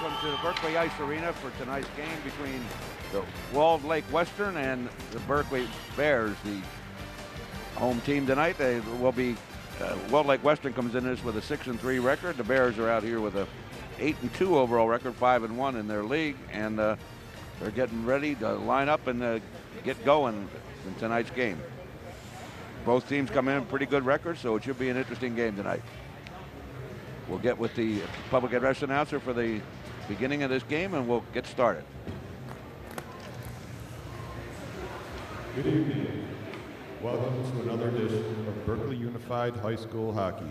welcome to the Berkley Ice Arena for tonight's game between the Walled Lake Western and the Berkley Bears. The home team tonight, they will be, Walled Lake Western comes in this with a 6-3 record. The Bears are out here with a 8-2 overall record, 5-1 in their league, and they're getting ready to line up and get going in tonight's game. Both teams come in with pretty good records, so it should be an interesting game tonight. We'll get with the public address announcer for the beginning of this game, and we'll get started. Good evening. Welcome to another edition of Berkley Unified High School Hockey.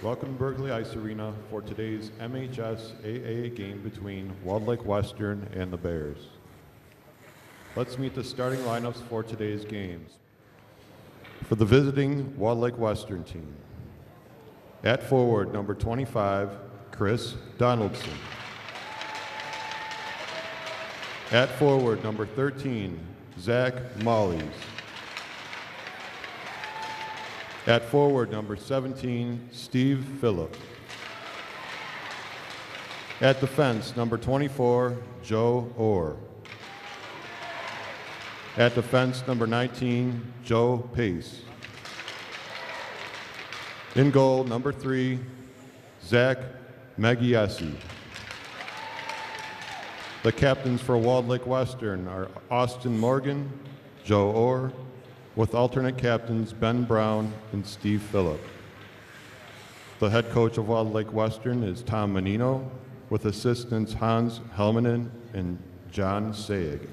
Welcome to Berkley Ice Arena for today's MHS AA game between Walled Lake Western and the Bears. Let's meet the starting lineups for today's games. For the visiting Walled Lake Western team, at forward, number 25, Chris Donaldson. At forward, number 13, Zach Mollies. At forward, number 17, Steve Phillip. At defense, number 24, Joe Orr. At defense, number 19, Joe Pace. In goal, number 3, Zach Magiesi. The captains for Walled Lake Western are Austin Morgan, Joe Orr, with alternate captains Ben Brown and Steve Phillip. The head coach of Walled Lake Western is Tom Menino, with assistants Hans Helmanen and John Sayeg.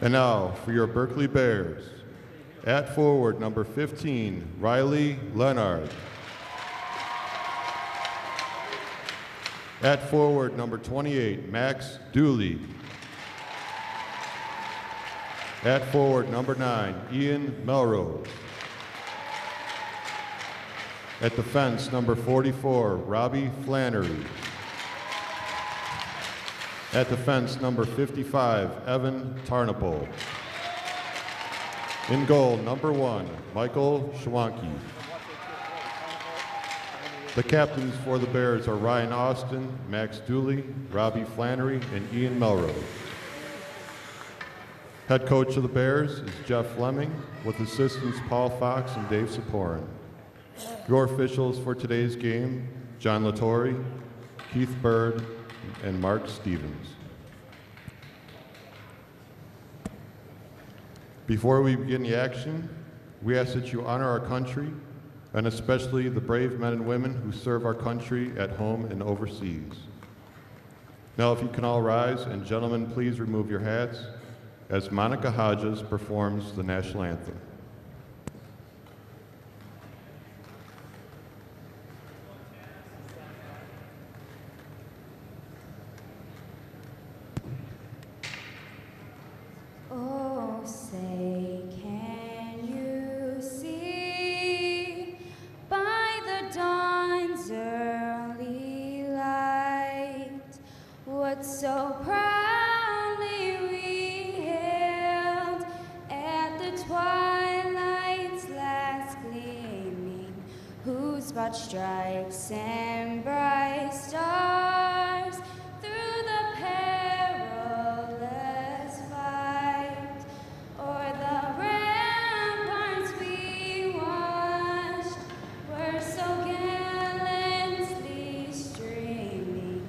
And now for your Berkley Bears. At forward, number 15, Riley Leonard. At forward, number 28, Max Dooley. At forward, number 9, Ian Melrose. At defense, number 44, Robbie Flannery. At defense, number 55, Evan Tarnapol. In goal, number 1, Michael Schwanke. The captains for the Bears are Ryan Austin, Max Dooley, Robbie Flannery, and Ian Melrose. Head coach of the Bears is Jeff Fleming, with assistants Paul Fox and Dave Saporin. Your officials for today's game, John Latore, Keith Bird, and Mark Stevens. Before we begin the action, we ask that you honor our country, and especially the brave men and women who serve our country at home and overseas. Now, if you can all rise, and gentlemen, please remove your hats as Monica Hodges performs the national anthem. So proudly we hailed at the twilight's last gleaming, whose broad stripes and bright stars through the perilous fight o'er the ramparts we watched were so gallantly streaming.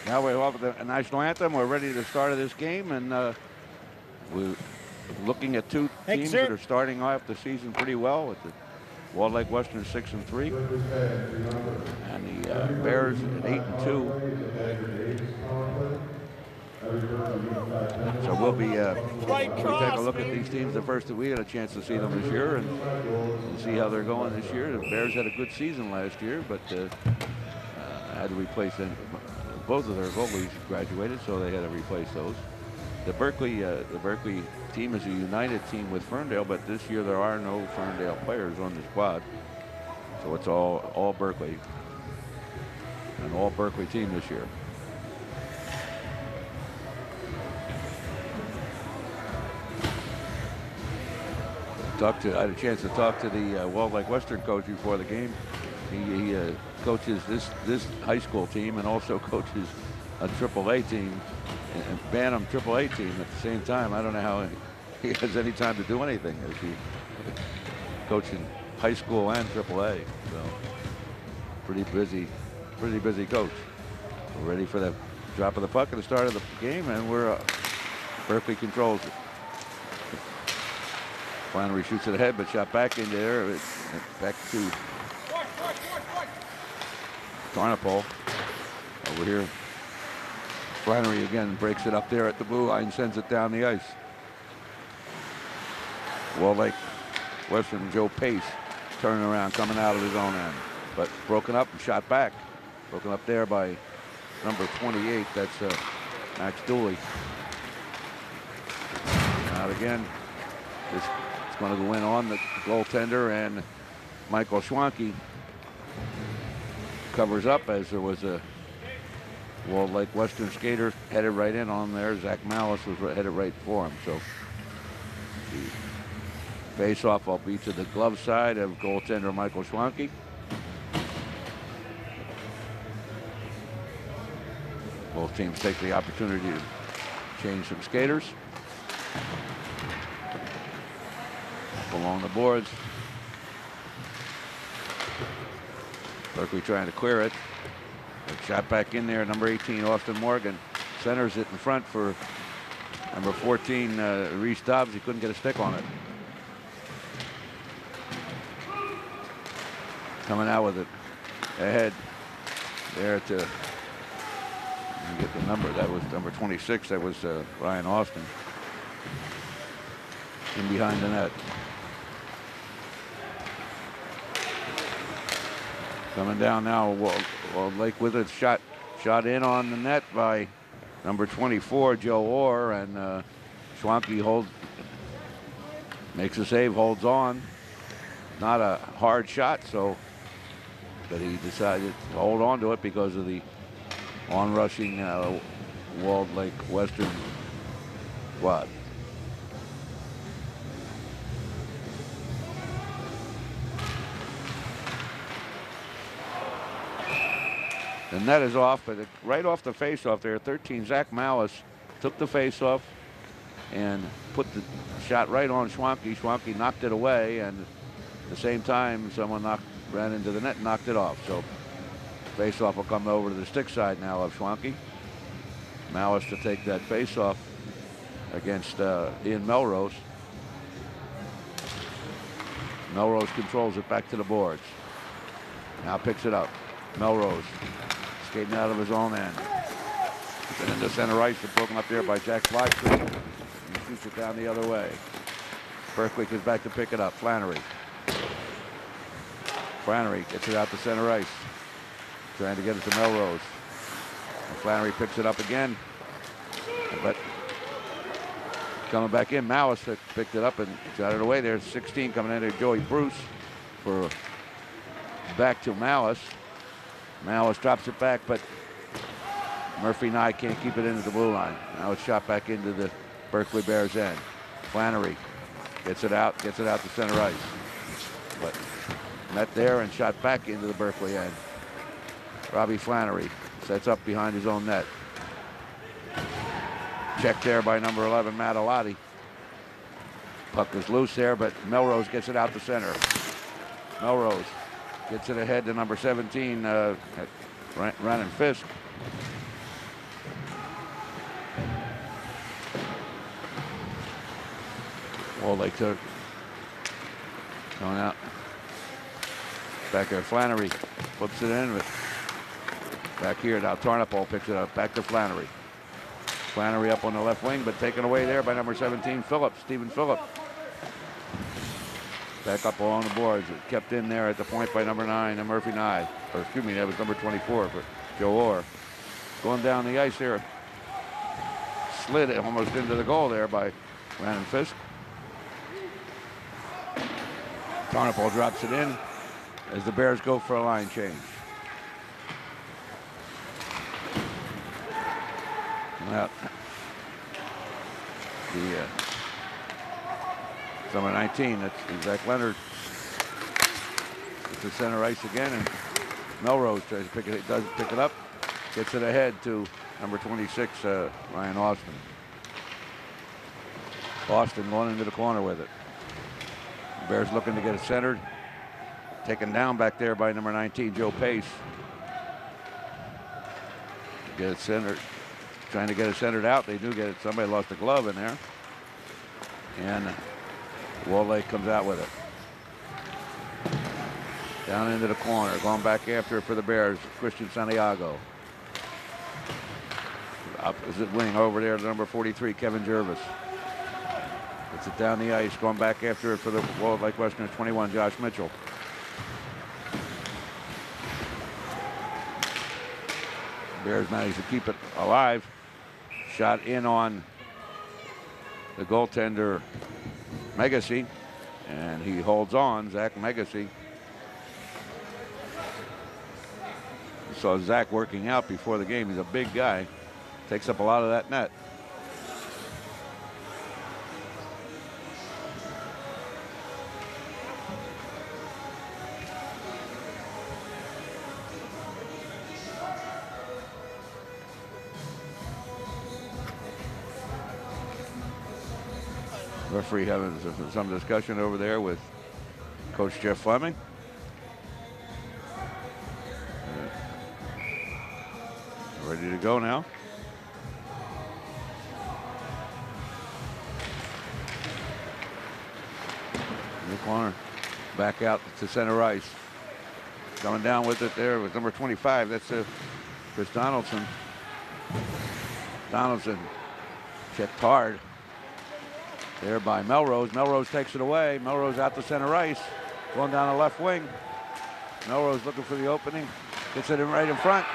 Now we're off with the national anthem. We're ready to start this game, and looking at two teams that are starting off the season pretty well. With the Walled Lake Western 6-3, and the Bears at 8-2. So we'll be we'll take a look at these teams the first that we had a chance to see them this year and see how they're going this year. The Bears had a good season last year, but had to replace them. Both of their goalies graduated, so they had to replace those. The Berkley team is a united team with Ferndale, but this year there are no Ferndale players on the squad, so it's all Berkley, an all Berkley team this year. I had a chance to talk to the Walled Lake Western coach before the game. He coaches this high school team and also coaches a AAA team, and Bantam AAA team at the same time. I don't know how he has any time to do anything as he coaching high school and AAA. So pretty busy coach. We're ready for the drop of the puck at the start of the game, and Berkley controls it. Flannery shoots it ahead, but shot back into there. Back to Tarnapol. Over here, Flannery again breaks it up there at the blue line, sends it down the ice. Walled Lake Western Joe Pace turning around, coming out of his own end, but broken up and shot back. Broken up there by number 28. That's Max Dooley. Out again. It's going to go in on the goaltender, and Michael Schwanke covers up as there was a Walled Lake Western skater headed right in on there. Zach Malice was headed right for him. So the face-off will be to the glove side of goaltender Michael Schwanke. Both teams take the opportunity to change some skaters. Along the boards. Berkley trying to clear it. Shot back in there. Number 18, Austin Morgan, centers it in front for number 14, Reese Dobbs. He couldn't get a stick on it. Coming out with it ahead there to get the number. That was number 26. That was Ryan Austin. In behind the net. Coming down now, Walled Lake with it, shot in on the net by number 24, Joe Orr, and Schwanke makes a save, holds on. Not a hard shot, but he decided to hold on to it because of the on-rushing Walled Lake Western squad. The net is off, but right off the face-off there, 13, Zach Malice took the face-off and put the shot right on Schwanke. Schwanke knocked it away, and at the same time, someone ran into the net and knocked it off. So face-off will come over to the stick side now of Schwanke. Malice to take that face-off against Ian Melrose. Melrose controls it back to the boards. Now picks it up. Melrose skating out of his own end. And into center ice, and broken up there by Jack Fleischman. He shoots it down the other way. Berkley is back to pick it up. Flannery gets it out to center ice. Trying to get it to Melrose. And Flannery picks it up again. But coming back in, Malice picked it up and shot it away. There's 16 coming in there. Joey Bruce for back to Malice. Malice drops it back, but Murphy Nye can't keep it into the blue line. Now it's shot back into the Berkley Bears end. Flannery gets it out to center ice. But met there and shot back into the Berkley end. Robbie Flannery sets up behind his own net. Checked there by number 11, Matt Alati. Puck was loose there, but Melrose gets it out to center. Melrose gets it ahead to number 17, Ryan Fisk. Wall Lake took going out. Back there, Flannery flips it in. But back here now, Tarnapol picks it up. Back to Flannery. Flannery up on the left wing, but taken away there by number 17, Phillips, Stephen Phillips. Back up along the boards. It kept in there at the point by number 9, and Murphy Nye. Or excuse me, that was number 24 for Joe Orr. Going down the ice there. Slid it almost into the goal there by Brandon Fisk. Tarnapol drops it in as the Bears go for a line change. Now, number 19, that's Zach Leonard. It's the center ice again, and Melrose tries to pick it, doesn't pick it up. Gets it ahead to number 26, Ryan Austin. Austin going into the corner with it. The Bears looking to get it centered. Taken down back there by number 19, Joe Pace. Get it centered. Trying to get it centered out. They do get it. Somebody lost a glove in there. And Wall Lake comes out with it. Down into the corner. Going back after it for the Bears. Christian Santiago. Opposite wing over there to number 43, Kevin Jervis. Gets it down the ice. Going back after it for the Wall Lake Western 21, Josh Mitchell. Bears managed to keep it alive. Shot in on the goaltender Megacy, and he holds on, Zach Megacy. You saw Zach working out before the game. He's a big guy. Takes up a lot of that net. Referee having some discussion over there with Coach Jeff Fleming. Ready to go now. In the corner, back out to center ice. Coming down with it there with number 25. That's Chris Donaldson. Donaldson checked hard. There by Melrose. Melrose takes it away. Melrose out to center ice. Going down the left wing. Melrose looking for the opening. Gets it in right in front.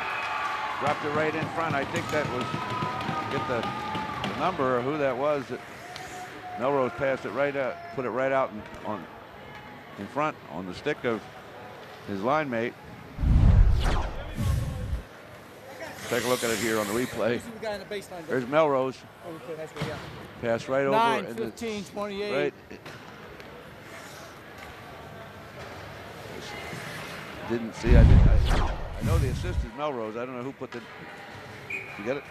Dropped it right in front. I think that was, get the number or who that was. Melrose passed it right out, put it right out in front on the stick of his line mate. Take a look at it here on the replay. There's Melrose. Pass right over. 9, 15, 28. Right. Didn't see. I know the assist is Melrose. I don't know who put the. You get it?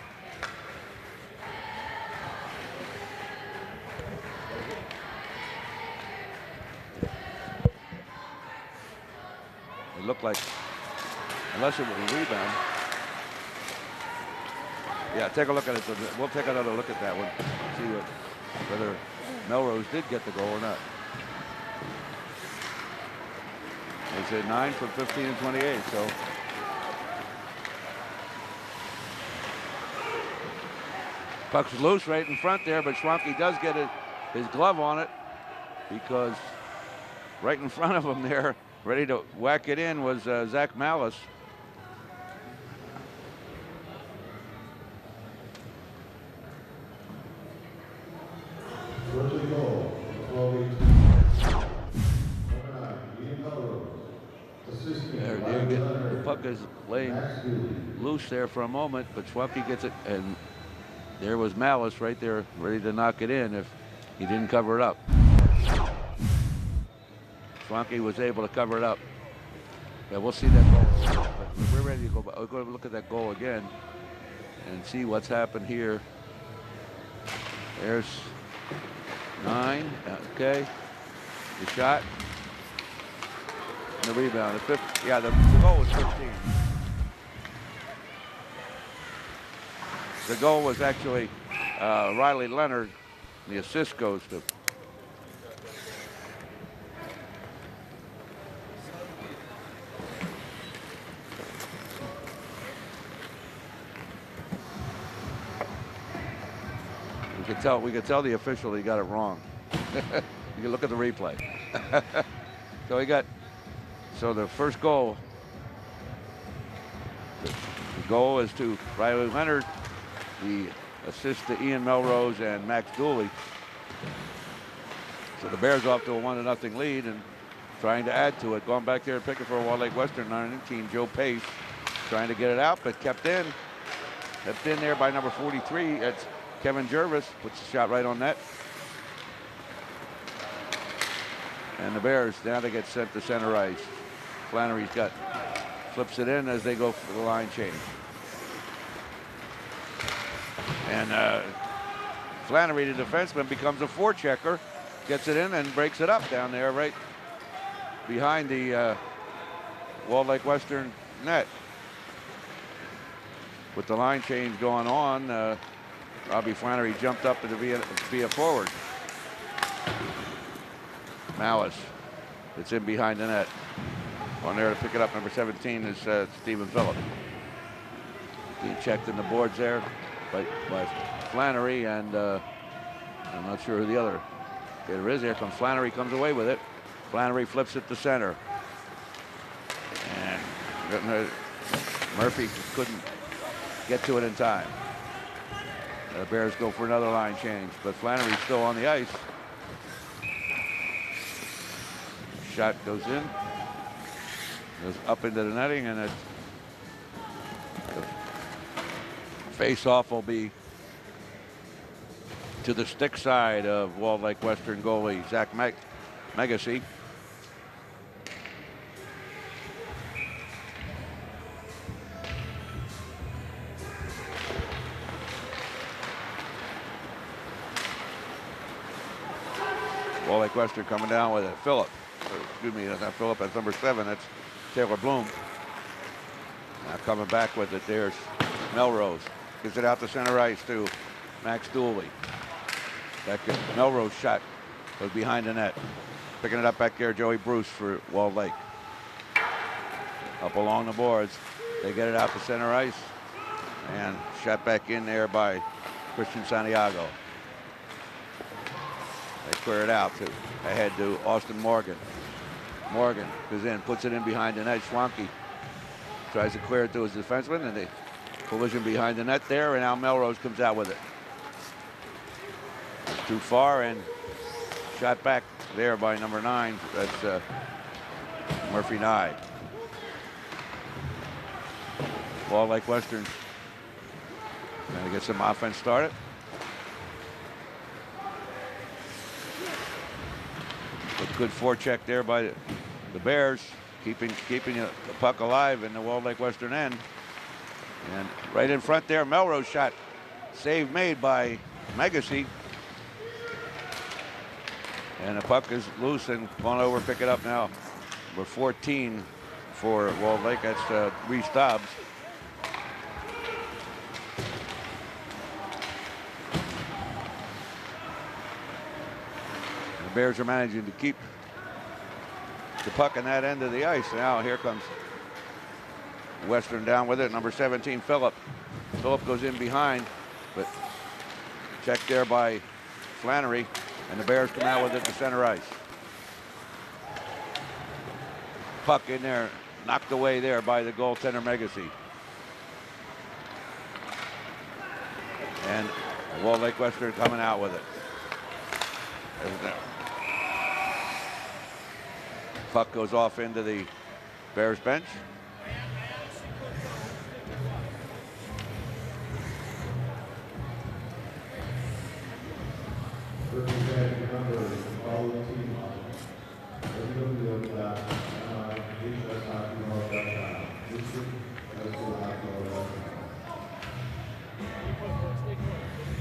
It looked like, unless it was a rebound. Yeah, take a look at it. We'll take another look at that one. See whether Melrose did get the goal or not. They said 9 for 15 and 28, so. Puck's loose right in front there, but Schwanke does get his glove on it because right in front of him there, ready to whack it in, was Zach Malice. The puck is laying loose there for a moment, but Schwanke gets it, and there was Malice right there, ready to knock it in if he didn't cover it up. Schwanke was able to cover it up. Yeah, we'll see that goal. But we're ready to go. We're going to look at that goal again and see what's happened here. There's 9. Okay. The shot. And the rebound. The goal was 15. The goal was actually Riley Leonard. The assist goes to We could tell the official he got it wrong. You can look at the replay. So the first goal. The goal is to Riley Leonard. The assist to Ian Melrose and Max Dooley. So the Bears off to a 1-0 lead and trying to add to it. Going back there and picking for a Walled Lake Western 19, Joe Pace trying to get it out, but kept in. Kept in there by number 43. That's Kevin Jervis. Puts the shot right on net. And the Bears, now they get sent to center ice. Flannery's flips it in as they go for the line change. And Flannery, the defenseman, becomes a forechecker, gets it in and breaks it up down there right behind the Walled Lake Western net. With the line change going on, Robbie Flannery jumped up to be a forward. Malice, it's in behind the net. On there to pick it up, number 17 is Stephen Phillip. Being checked in the boards there by Flannery, and I'm not sure who the other hitter is. Here comes Flannery, comes away with it. Flannery flips it to center. And Murphy couldn't get to it in time. The Bears go for another line change, but Flannery's still on the ice. Shot goes in, goes up into the netting, and the face-off will be to the stick side of Walled Lake Western goalie Zach Megacy. Walled Lake Western coming down with it. Phillip. Excuse me, that's not Phillip, that's number 7. That's Taylor Bloom. Now coming back with it, there's Melrose. Gives it out to center ice to Max Dooley. Melrose shot was behind the net. Picking it up back there, Joey Bruce for Walled Lake. Up along the boards. They get it out to center ice. And shot back in there by Christian Santiago. They clear it out ahead to Austin Morgan. Morgan goes in, puts it in behind the net. Schwanke tries to clear it to his defenseman, and they collision behind the net there, and now Melrose comes out with it. It's too far, and shot back there by number 9. That's Murphy Nye. Walled Lake Western trying to get some offense started. A good forecheck there by the Bears, keeping the puck alive in the Walled Lake Western end. And right in front there, Melrose shot. Save made by Megacy. And the puck is loose and going over, pick it up now. Number 14 for Walled Lake, that's Reese Dobbs. The Bears are managing to keep the puck in that end of the ice. Now here comes Western down with it. Number 17, Phillip. Phillip goes in behind, but checked there by Flannery, and the Bears come out with it to center ice. Puck in there, knocked away there by the goaltender Megacy. And Walled Lake Western coming out with it. Puck goes off into the Bears bench.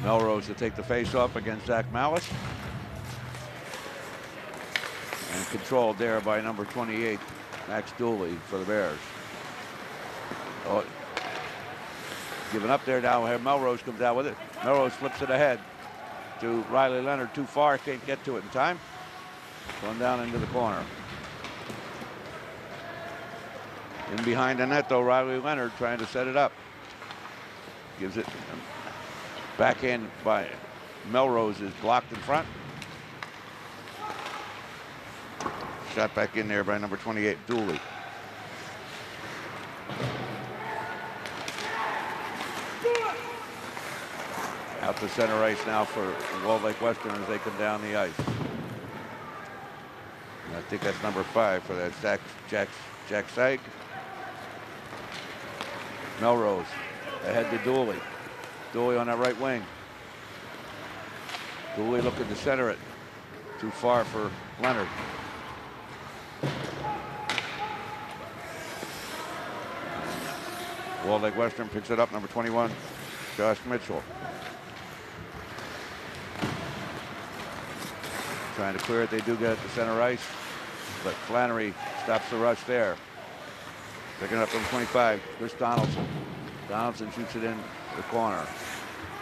Melrose to take the face-off against Zach Malice. And controlled there by number 28, Max Dooley for the Bears. Oh, giving up there now. Here Melrose comes out with it. Melrose flips it ahead to Riley Leonard. Too far, can't get to it in time. Going down into the corner. In behind the net though, Riley Leonard trying to set it up. Gives it backhand by Melrose is blocked in front. Shot back in there by number 28, Dooley. Out to center ice now for Walled Lake Western as they come down the ice. And I think that's number 5 for that Jack Saig. Melrose ahead to Dooley. Dooley on that right wing. Dooley looking to center it. Too far for Leonard. Walled Lake Western picks it up, number 21, Josh Mitchell. Trying to clear it, they do get it to center ice, but Flannery stops the rush there. Picking it up from 25, Chris Donaldson. Donaldson shoots it in the corner.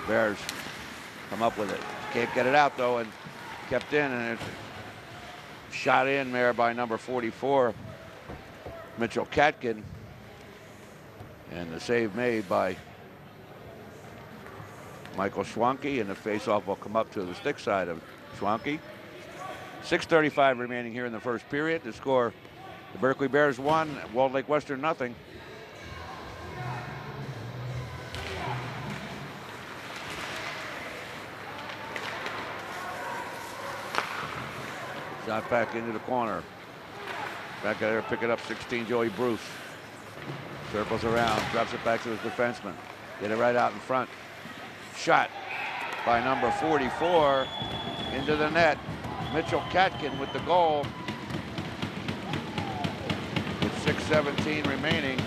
Bears come up with it. Can't get it out though, and kept in, and it's shot in there by number 44, Mitchell Katkin. And the save made by Michael Schwanke, and the faceoff will come up to the stick side of Schwanke. 6:35 remaining here in the first period. The score, the Berkley Bears 1, Walled Lake Western nothing. Shot back into the corner. Back out there, pick it up, 16, Joey Bruce. Circles around, drops it back to his defenseman. Get it right out in front. Shot by number 44 into the net. Mitchell Katkin with the goal. With 6:17 remaining.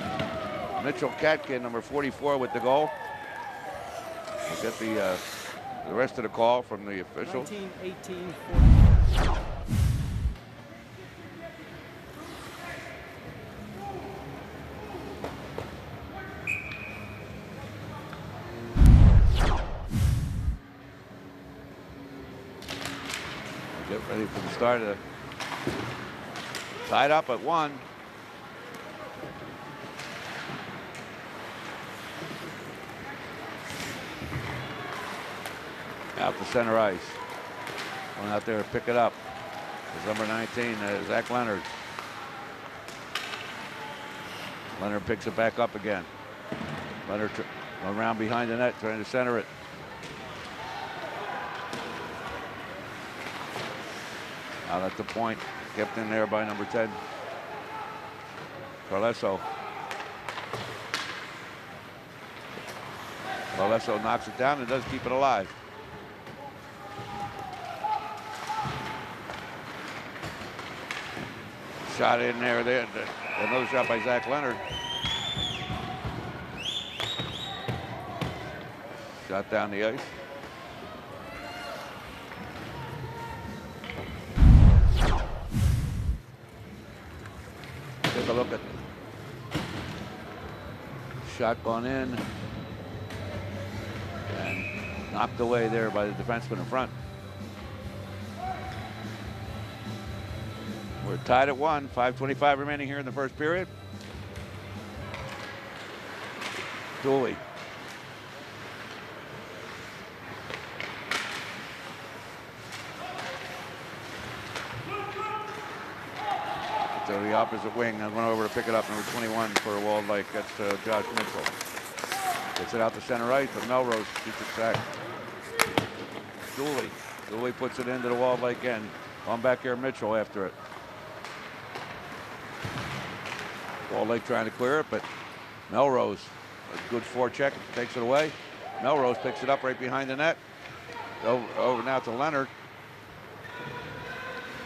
Mitchell Katkin, number 44, with the goal. We'll get the rest of the call from the officials. 19-18. Get ready for the start of the tied up at 1. Out to center ice. Going out there to pick it up is number 19, Zach Leonard. Leonard picks it back up again. Leonard around behind the net, trying to center it. Out at the point, kept in there by number 10, Carlesso. Carlesso knocks it down and does keep it alive. Shot in there, another shot by Zach Leonard. Shot down the ice. Take a look at shot gone in and knocked away there by the defenseman in front. We're tied at 1, 5:25 remaining here in the first period. Dooley. To the opposite wing. I went over to pick it up, number 21 for Walled Lake. That's Josh Mitchell. Gets it out to center ice, but Melrose shoots it back. Dooley. Dooley puts it into the Walled Lake end. On back here, Mitchell after it. Walled Lake trying to clear it, but Melrose, a good forecheck, takes it away. Melrose picks it up right behind the net. Over now to Leonard.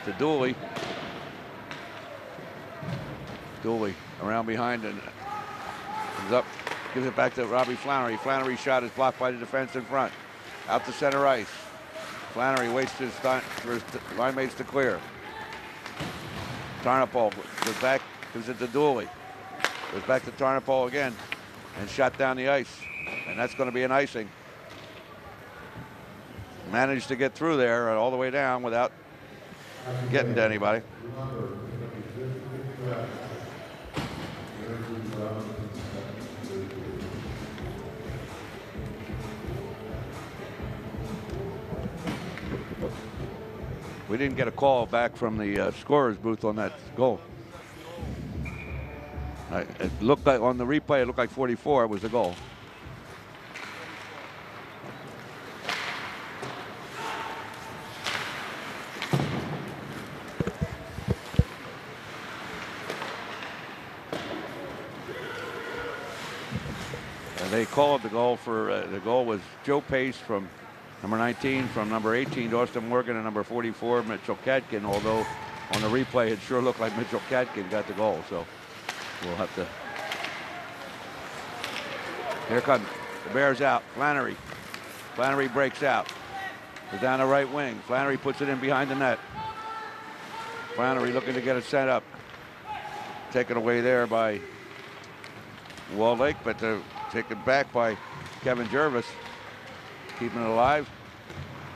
To Dooley. Dooley around behind and comes up, gives it back to Robbie Flannery. Flannery's shot is blocked by the defense in front. Out to center ice. Flannery waits his time for his line mates to clear. Tarnopol goes back, gives it to Dooley. Goes back to Tarnopol again and shot down the ice. And that's going to be an icing. Managed to get through there all the way down without getting to anybody. We didn't get a call back from the scorer's booth on that goal. It looked like on the replay, it looked like 44 was the goal. They called the goal for the goal was Joe Pace from number 19, from number 18, Austin Morgan, and number 44, Mitchell Katkin. Although on the replay, it sure looked like Mitchell Katkin got the goal. So we'll have to. Here comes the Bears out. Flannery. Flannery breaks out. Goes down the right wing. Flannery puts it in behind the net. Flannery looking to get it set up. Taken away there by Walled Lake, but taken back by Kevin Jervis, keeping it alive.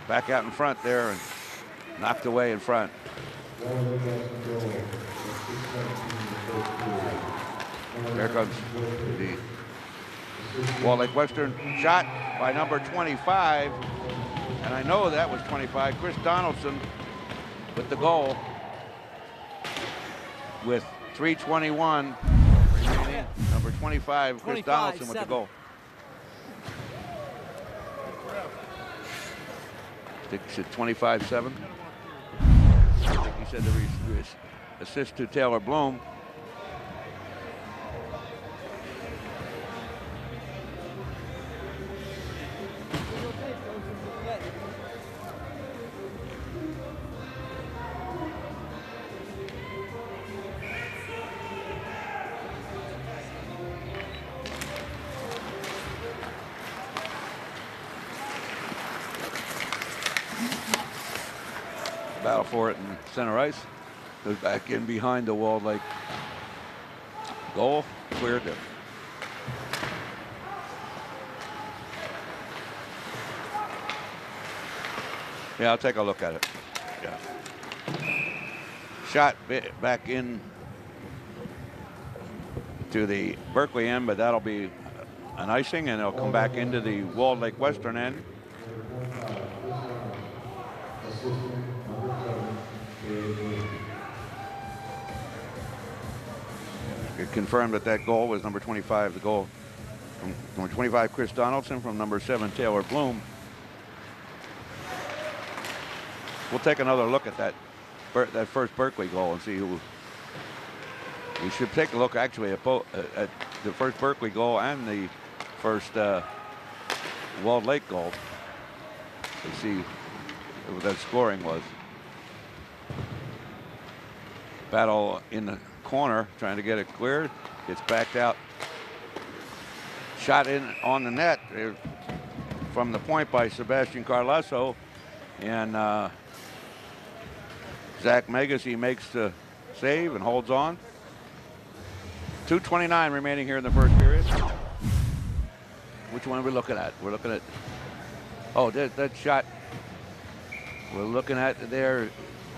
Back out in front there and knocked away in front. There comes the Walled Lake Western shot by number 25, and I know that was 25, Chris Donaldson with the goal with 3:21 remaining. Number 25, Chris Donaldson with the goal. I think he said 25-7. I think he said the assist to Taylor Bloom. Battle for it in center ice. Goes back in behind the Walled Lake goal. Cleared it. Yeah, I'll take a look at it. Yeah. Shot back in to the Berkley end, but that'll be an icing, and it'll come back into the Walled Lake Western end. It confirmed that that goal was number 25. The goal from number 25, Chris Donaldson, from number 7, Taylor Bloom. We'll take another look at that first Berkley goal and see who. We should take a look actually at the first Berkley goal and the first Walled Lake goal to see what that scoring was. Battle in the corner, trying to get it cleared. Gets backed out. Shot in on the net from the point by Sebastian Carlasso. And Zach Megacy makes the save and holds on. 2:29 remaining here in the first period. Which one are we looking at? We're looking at, oh, that shot we're looking at there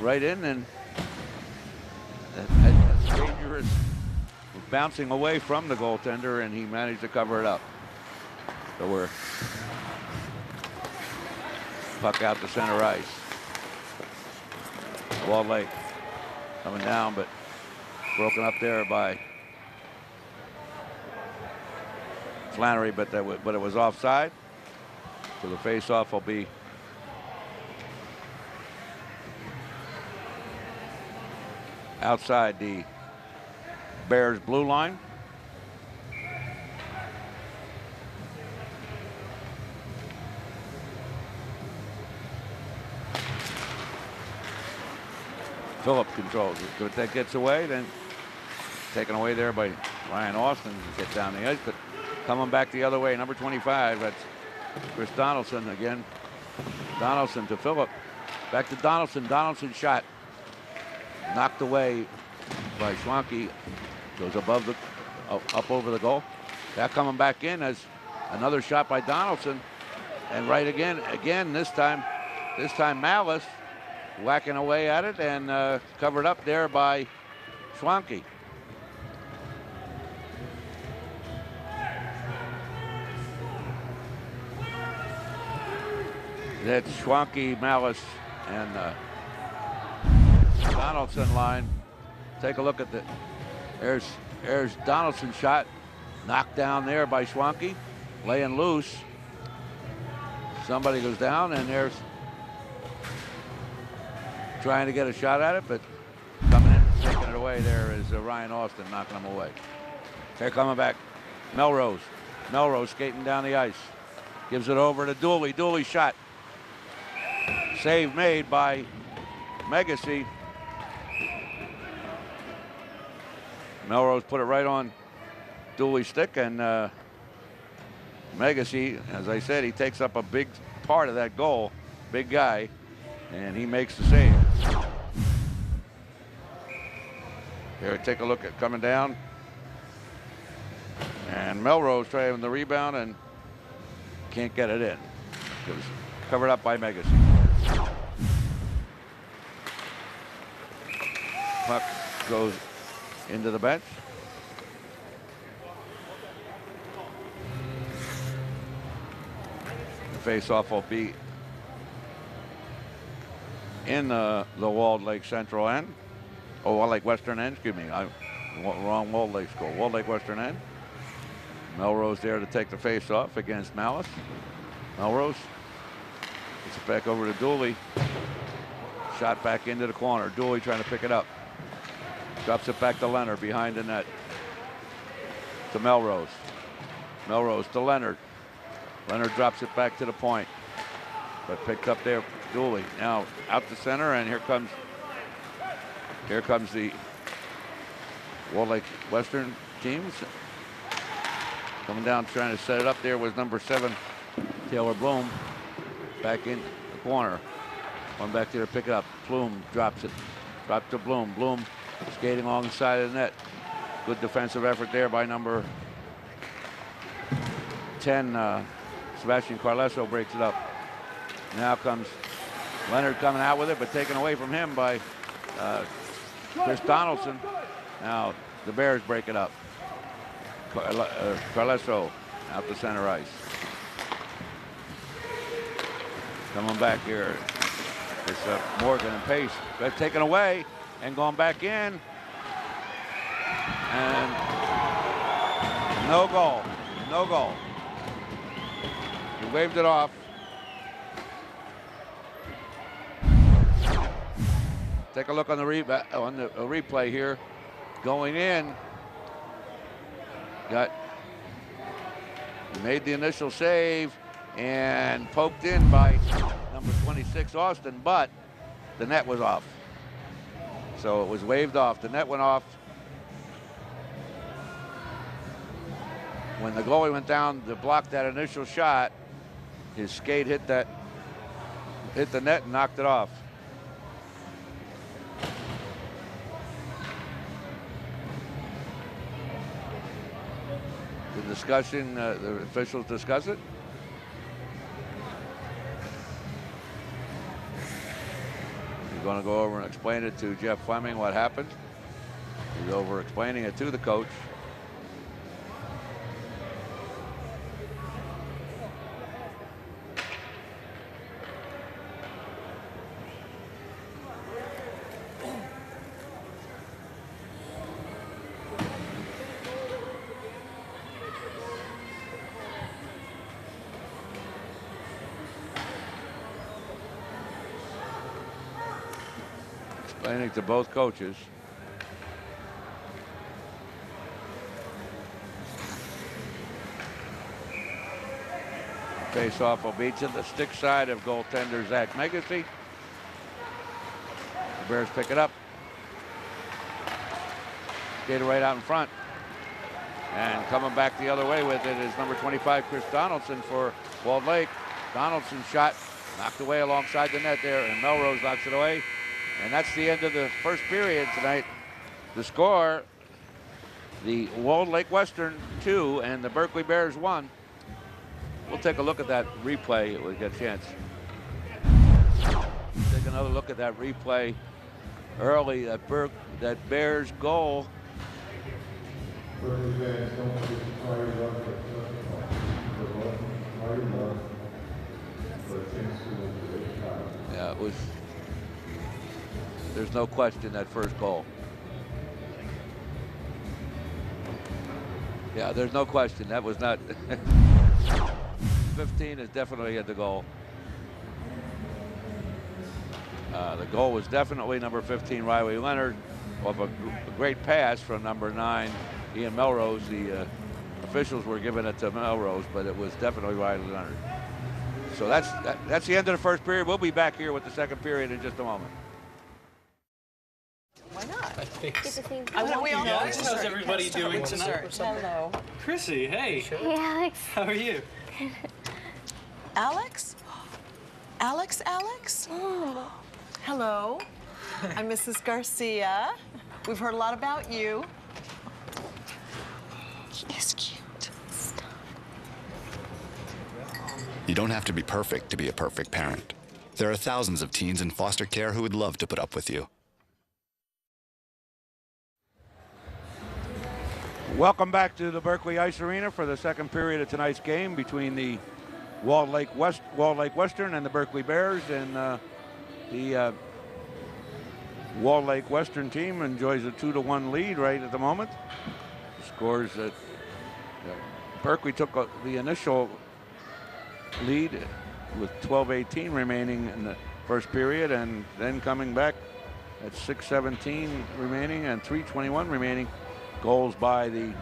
right in, and that's dangerous. Bouncing away from the goaltender, and he managed to cover it up. So we're puck out to center ice. Walled Lake coming down, but broken up there by Flannery, but it was offside. So the face-off will be outside the Bears blue line. Phillip controls it. If that gets away, then taken away there by Ryan Austin to get down the ice, but coming back the other way, number 25, that's Chris Donaldson again. Donaldson to Phillip. Back to Donaldson. Donaldson shot. Knocked away by Schwanke. Goes above the, up over the goal. That coming back in as another shot by Donaldson. And right again this time Malice whacking away at it and covered up there by Schwanke. That's Schwanke, Malice, and Donaldson line. Take a look at the, there's Donaldson's shot. Knocked down there by Schwanke, laying loose. Somebody goes down, and there's trying to get a shot at it, but coming in, taking it away there is Ryan Austin, knocking him away. Here coming back, Melrose. Melrose skating down the ice. Gives it over to Dooley. Dooley shot. Save made by Megacy. Melrose put it right on Dooley's stick, and Megacy, as I said, he takes up a big part of that goal. Big guy, and he makes the save. Here, take a look at coming down. And Melrose trying the rebound and can't get it in. It was covered up by Megacy. Puck goes into the bench. The face-off will be in the Walled Lake Central end. Oh, Walled Lake Western end, excuse me. Wrong Walled Lake School. Walled Lake Western end. Melrose there to take the face-off against Malice. Melrose gets it back over to Dooley. Shot back into the corner. Dooley trying to pick it up. Drops it back to Leonard behind the net. To Melrose. Melrose to Leonard. Leonard drops it back to the point. But picked up there, Dooley. Now out the center, and here comes the Walled Lake Western teams. Coming down trying to set it up there was number 7, Taylor Bloom. Back in the corner. One back there to pick it up. Bloom drops it. Drop to Bloom. Bloom skating along the side of the net. Good defensive effort there by number 10, Sebastian Carlesso breaks it up. Now comes Leonard coming out with it, but taken away from him by Chris Donaldson. Now the Bears break it up. Carlesso out the center ice. Coming back here. It's Morgan and Pace. But taken away and going back in. And no goal. No goal. He waved it off. Take a look on the replay here. Going in. He made the initial save and poked in by number 26 Austin, but the net was off. So it was waved off. The net went off. When the goalie went down to block that initial shot, his skate hit the net and knocked it off. The discussion, the officials discuss it. He's going to go over and explain it to Jeff Fleming what happened. He's over explaining it to the coach. Explaining to both coaches. Face-off will be to the stick side of goaltender Zach Megacy. The Bears pick it up. Skater right out in front. And coming back the other way with it is number 25, Chris Donaldson for Walled Lake. Donaldson's shot knocked away alongside the net there, and Melrose knocks it away. And that's the end of the first period tonight. The score, the Walled Lake Western 2 and the Berkley Bears 1. We'll take a look at that replay if we get a chance. Take another look at that replay early. That Bears goal. Yeah, it was there's no question that first goal. Yeah, there's no question. That was not. 15 is definitely at the goal. The goal was definitely number 15, Riley Leonard, off a great pass from number 9, Ian Melrose. The officials were giving it to Melrose, but it was definitely Riley Leonard. So that's the end of the first period. We'll be back here with the second period in just a moment. Why not? I think so. I want we all know. How's everybody doing tonight? Hello. Chrissy, hey. Hey, Alex. How are you? Alex? Alex? Oh. Hello. I'm Mrs. Garcia. We've heard a lot about you. He is cute. Stop. You don't have to be perfect to be a perfect parent. There are thousands of teens in foster care who would love to put up with you. Welcome back to the Berkley Ice Arena for the second period of tonight's game between the Walled Lake Western and the Berkley Bears. And the Walled Lake Western team enjoys a 2-1 lead right at the moment. Scores that Berkley took the initial lead with 12:18 remaining in the first period, and then coming back at 6:17 remaining and 3:21 remaining. Goals by the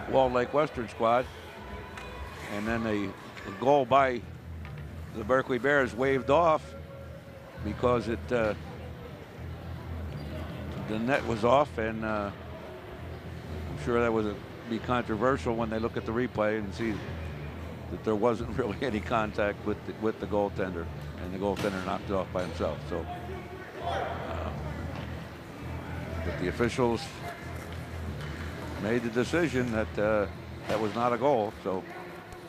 Walled Lake Western squad, and then the goal by the Berkley Bears waved off because the net was off, and I'm sure that would be controversial when they look at the replay and see that there wasn't really any contact with the goaltender, and the goaltender knocked it off by himself. So. But the officials made the decision that that was not a goal, so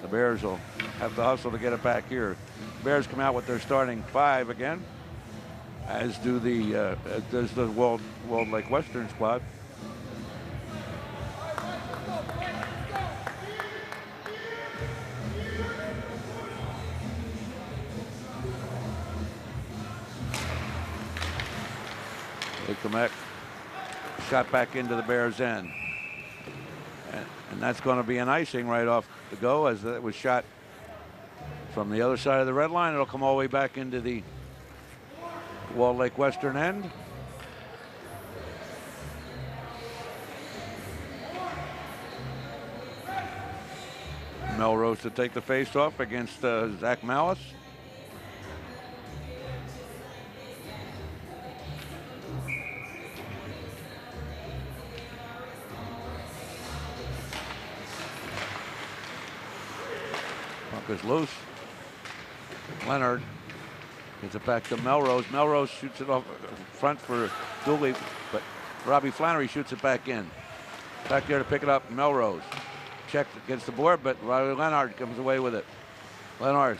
the Bears will have to hustle to get it back here. Bears come out with their starting 5 again, as do the Walled Lake Western squad. Kamek shot back into the Bears' end. And that's going to be an icing right off the go, as that was shot from the other side of the red line. It'll come all the way back into the Walled Lake Western end. Melrose to take the face-off against Zach Malice. Is loose. Leonard gets it back to Melrose. Melrose shoots it off front for Dooley, but Robbie Flannery shoots it back in. Back there to pick it up, Melrose. Check against the board, but Riley Leonard comes away with it. Leonard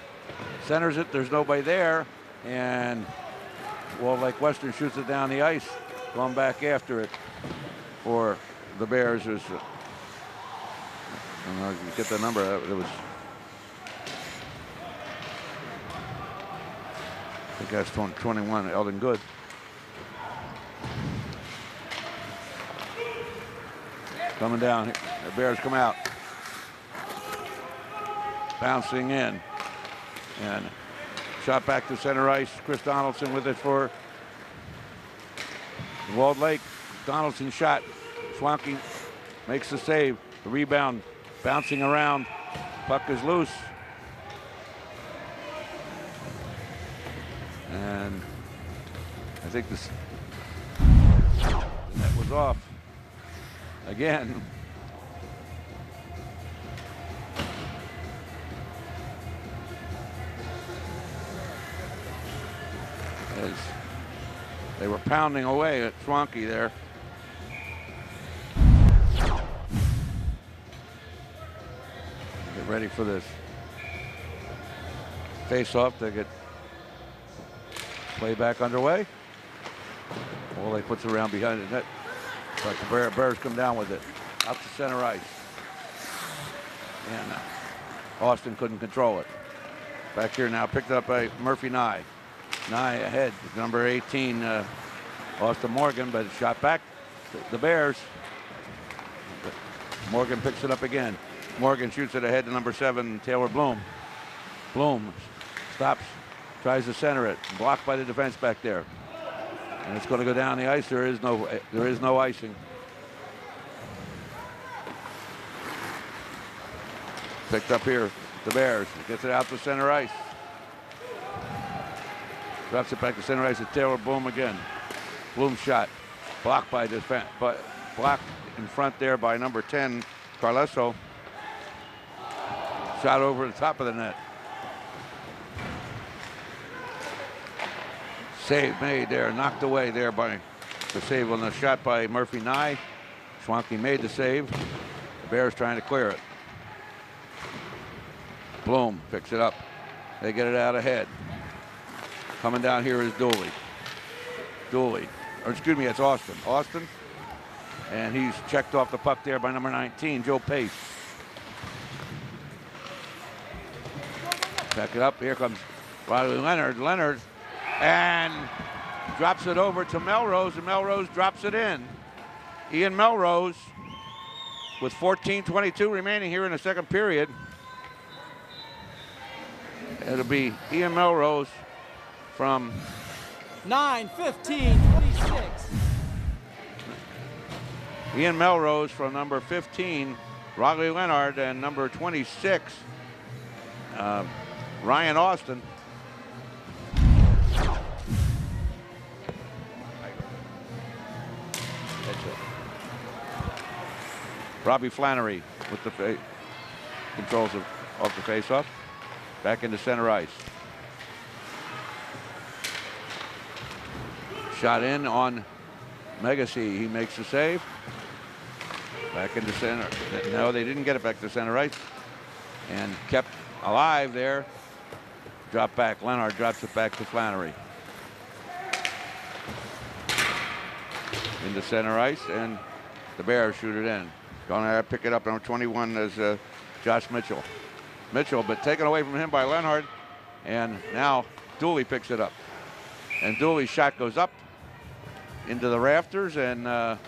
centers it, there's nobody there, and Walled Lake Western shoots it down the ice, going back after it for the Bears. I don't know if you get the number, it was I think that's 21, Eldon Good. Coming down, the Bears come out. Bouncing in. And shot back to center ice. Chris Donaldson with it for Walled Lake. Donaldson shot. Swanky makes the save. The rebound bouncing around. Puck is loose. And I think the net was off again. As they were pounding away at Swanky there. Get ready for this face-off. They get play back underway. Well, they puts it around behind the net, but the Bears come down with it out to center ice, and Austin couldn't control it. Back here now, picked up by Murphy Nye. Nye ahead. Number 18, Austin Morgan, but it's shot back to the Bears. But Morgan picks it up again. Morgan shoots it ahead to number 7, Taylor Bloom. Bloom stops, tries to center it, blocked by the defense back there. And it's going to go down the ice. There is no icing. Picked up here, the Bears. Gets it out to center ice. Drops it back to center ice to Taylor Bloom again. Bloom shot, blocked by defense, but blocked in front there by number 10, Carlesso. Shot over the top of the net. Save made there, knocked away there by the save on the shot by Murphy Nye. Schwanke made the save. The Bears trying to clear it. Bloom picks it up. They get it out ahead. Coming down here is Dooley. Or excuse me, it's Austin. Austin. And he's checked off the puck there by number 19, Joe Pace. Back it up. Here comes Riley Leonard. Leonard. And drops it over to Melrose, and Melrose drops it in. Ian Melrose with 14:22 remaining here in the second period. It'll be Ian Melrose from 9-15-26. Ian Melrose from number 15, Riley Leonard, and number 26, Ryan Austin. Robbie Flannery with the controls off the faceoff. Back into center ice. Shot in on Megacy. He makes the save. Back into center. No, they didn't get it back to center ice. And kept alive there. Drop back. Leonard drops it back to Flannery. Into center ice, and the Bears shoot it in. Going to pick it up. Number 21 is Josh Mitchell. But taken away from him by Leonard. And now Dooley picks it up. And Dooley's shot goes up into the rafters, and Berkley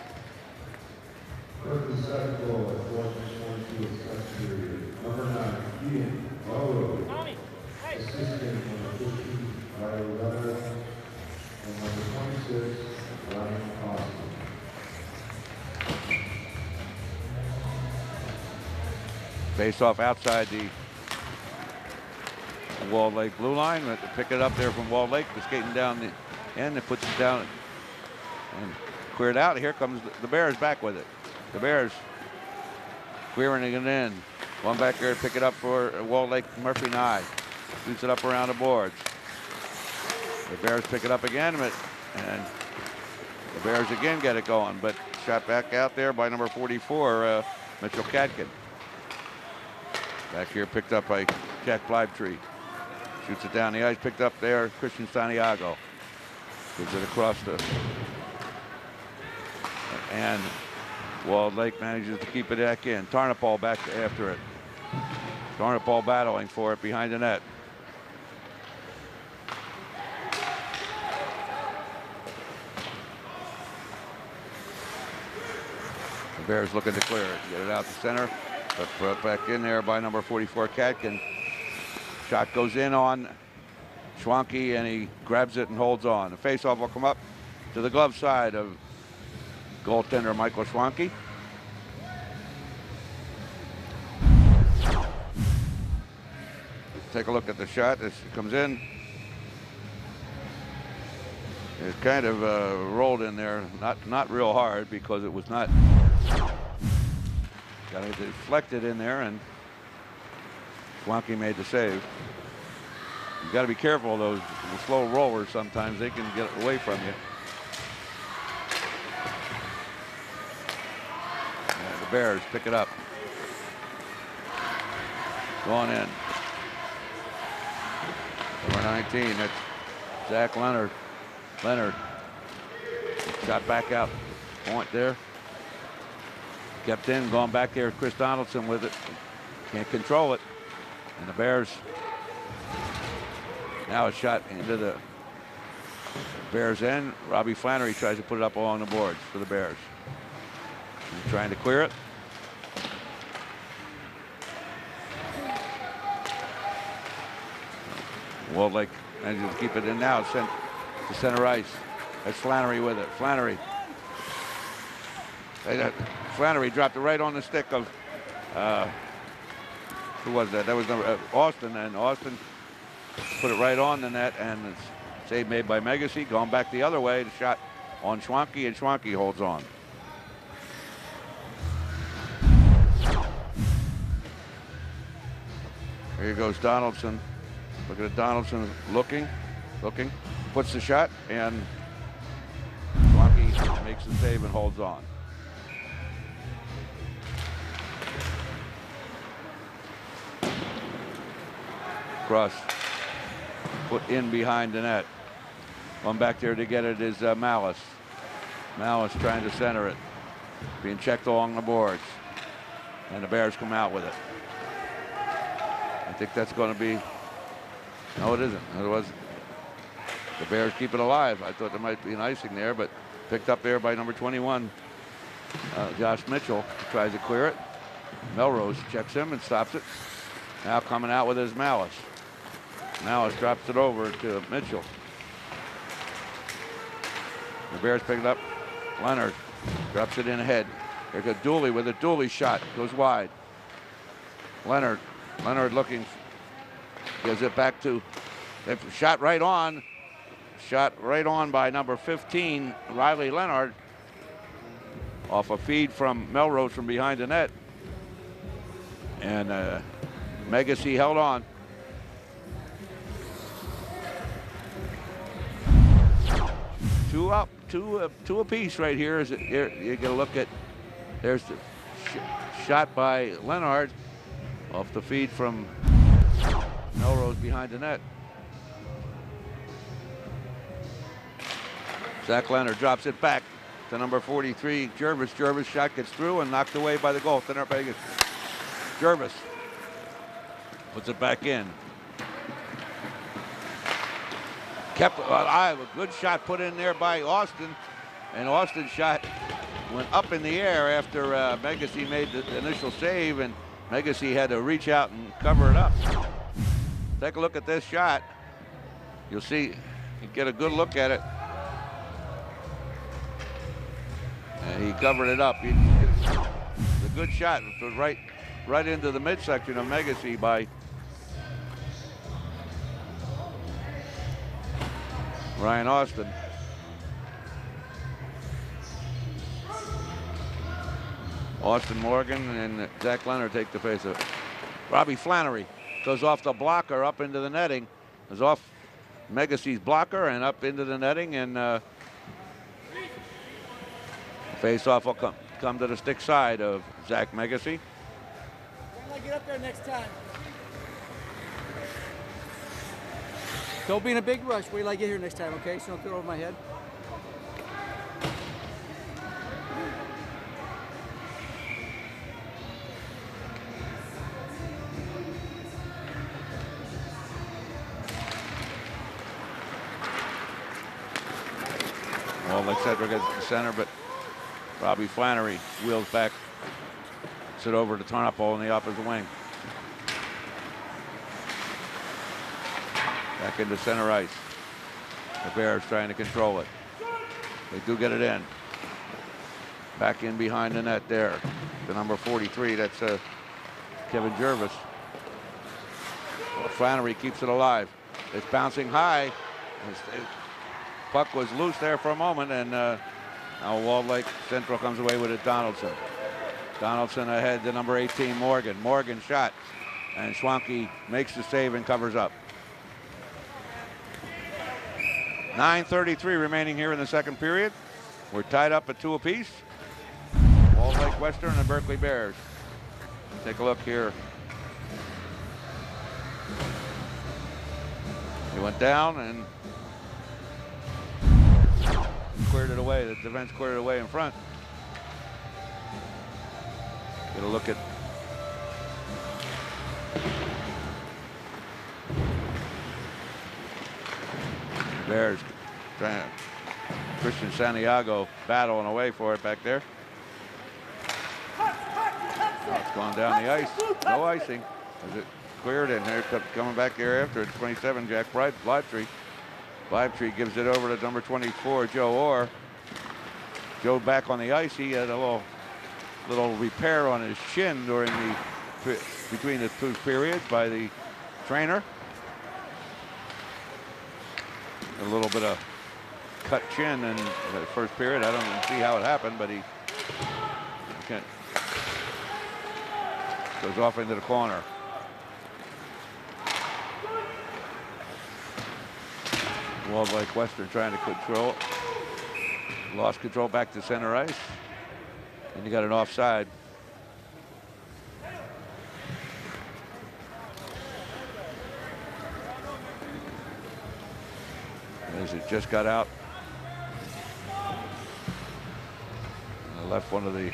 second goal at 4:22 of second period. Number 9, Ian Melrose. Assisting number 15, Riley Leonard. And number 26, Ryan Austin. face off outside the Walled Lake blue line. They pick it up there from Walled Lake. They're skating down the end. It puts it down and cleared out. Here comes the Bears back with it. The Bears clearing it in. One back there to pick it up for Walled Lake, Murphy Nye. Shoots it up around the boards. The Bears pick it up again, and the Bears again get it going, but shot back out there by number 44, Mitchell Katkin. Back here picked up by Jack Bleibtree. Shoots it down the ice, picked up there, Christian Santiago. Gives it across the, and Walled Lake manages to keep it back in. Tarnapol back after it. Tarnapol battling for it behind the net. The Bears looking to clear it. Get it out to center. But brought back in there by number 44, Katkin. Shot goes in on Schwanke, and he grabs it and holds on. The faceoff will come up to the glove side of goaltender Michael Schwanke. Take a look at the shot as it comes in. It kind of rolled in there, not real hard, because it was not. Got it deflected in there, and Schwanke made the save. You got to be careful of those the slow rollers. Sometimes they can get away from you. And the Bears pick it up. Going in. Number 19, that's Zach Leonard. Shot back out. Point there. Kept in, going back there. Chris Donaldson with it. Can't control it. And the Bears now a shot into the Bears end. Robbie Flannery tries to put it up along the boards for the Bears. He's trying to clear it. Walled Lake manages to keep it in now. Sent to center ice. That's Flannery with it. Flannery. Flannery dropped it right on the stick of who was that? That was Austin, and Austin put it right on the net, and it's save made by Megacy. Going back the other way, the shot on Schwanke, and Schwanke holds on. Here goes Donaldson. Look at Donaldson looking, puts the shot, and Schwanke makes the save and holds on. Cross put in behind the net. One back there to get it is Malice. Malice trying to center it. Being checked along the boards. And the Bears come out with it. I think that's going to be... No, it isn't. Otherwise, the Bears keep it alive. I thought there might be an icing there, but picked up there by number 21, Josh Mitchell. Tries to clear it. Melrose checks him and stops it. Now coming out with his Malice. Malice drops it over to Mitchell. The Bears pick it up. Leonard drops it in ahead. There's a Dooley with a Dooley shot. Goes wide. Leonard looking. Gives it back to. Shot right on. Shot right on by number 15, Riley Leonard. Off a feed from Melrose from behind the net. And Megacy held on. Two up, two apiece right here. You're going to look at, there's the shot by Leonard off the feed from Melrose behind the net. Zach Leonard drops it back to number 43, Jervis. Jervis shot gets through and knocked away by the goaltender. Jervis puts it back in. Kept a good shot put in there by Austin, and Austin's shot went up in the air after Megacy made the initial save, and Megacy had to reach out and cover it up. Take a look at this shot. You'll see, you get a good look at it. And he covered it up. It's a good shot. It was right into the midsection of Megacy by Ryan Austin. Austin Morgan and Zach Leonard take the face of it. Robbie Flannery goes off the blocker up into the netting. Is off Megacy's blocker and up into the netting, and face-off will come to the stick side of Zach Megacy. Get up there next time. Don't be in a big rush. Wait till I get here next time, okay? So don't throw it over my head. Well, like Cedric gets the center, but Robbie Flannery wheels back, sit over to Tarnapol in the opposite wing. Back into center ice. The Bears trying to control it. They do get it in. Back in behind the net there. The number 43, that's Kevin Jervis. Well, Flannery keeps it alive. It's bouncing high. Puck was loose there for a moment, and now Walled Lake Central comes away with it. Donaldson. Donaldson ahead to number 18, Morgan. Morgan shot, and Schwanke makes the save and covers up. 9:33 remaining here in the second period. We're tied up at 2 apiece. Walled Lake Western and Berkley Bears. Take a look here. He went down and cleared it away. The defense cleared it away in front. Get a look at Bears Christian Santiago battling away for it back there. Oh, it's gone down the ice. No icing. As it cleared, and here coming back here after it, 27, Jack Blybetree. Blybetree gives it over to number 24, Joe Orr. Joe back on the ice. He had a little repair on his chin during between the two periods by the trainer. A little bit of cut chin in the first period. I don't even see how it happened, but he goes off into the corner. Walled Lake Western trying to control. Lost control back to center ice. And you got an offside. As it just got out. And left one of the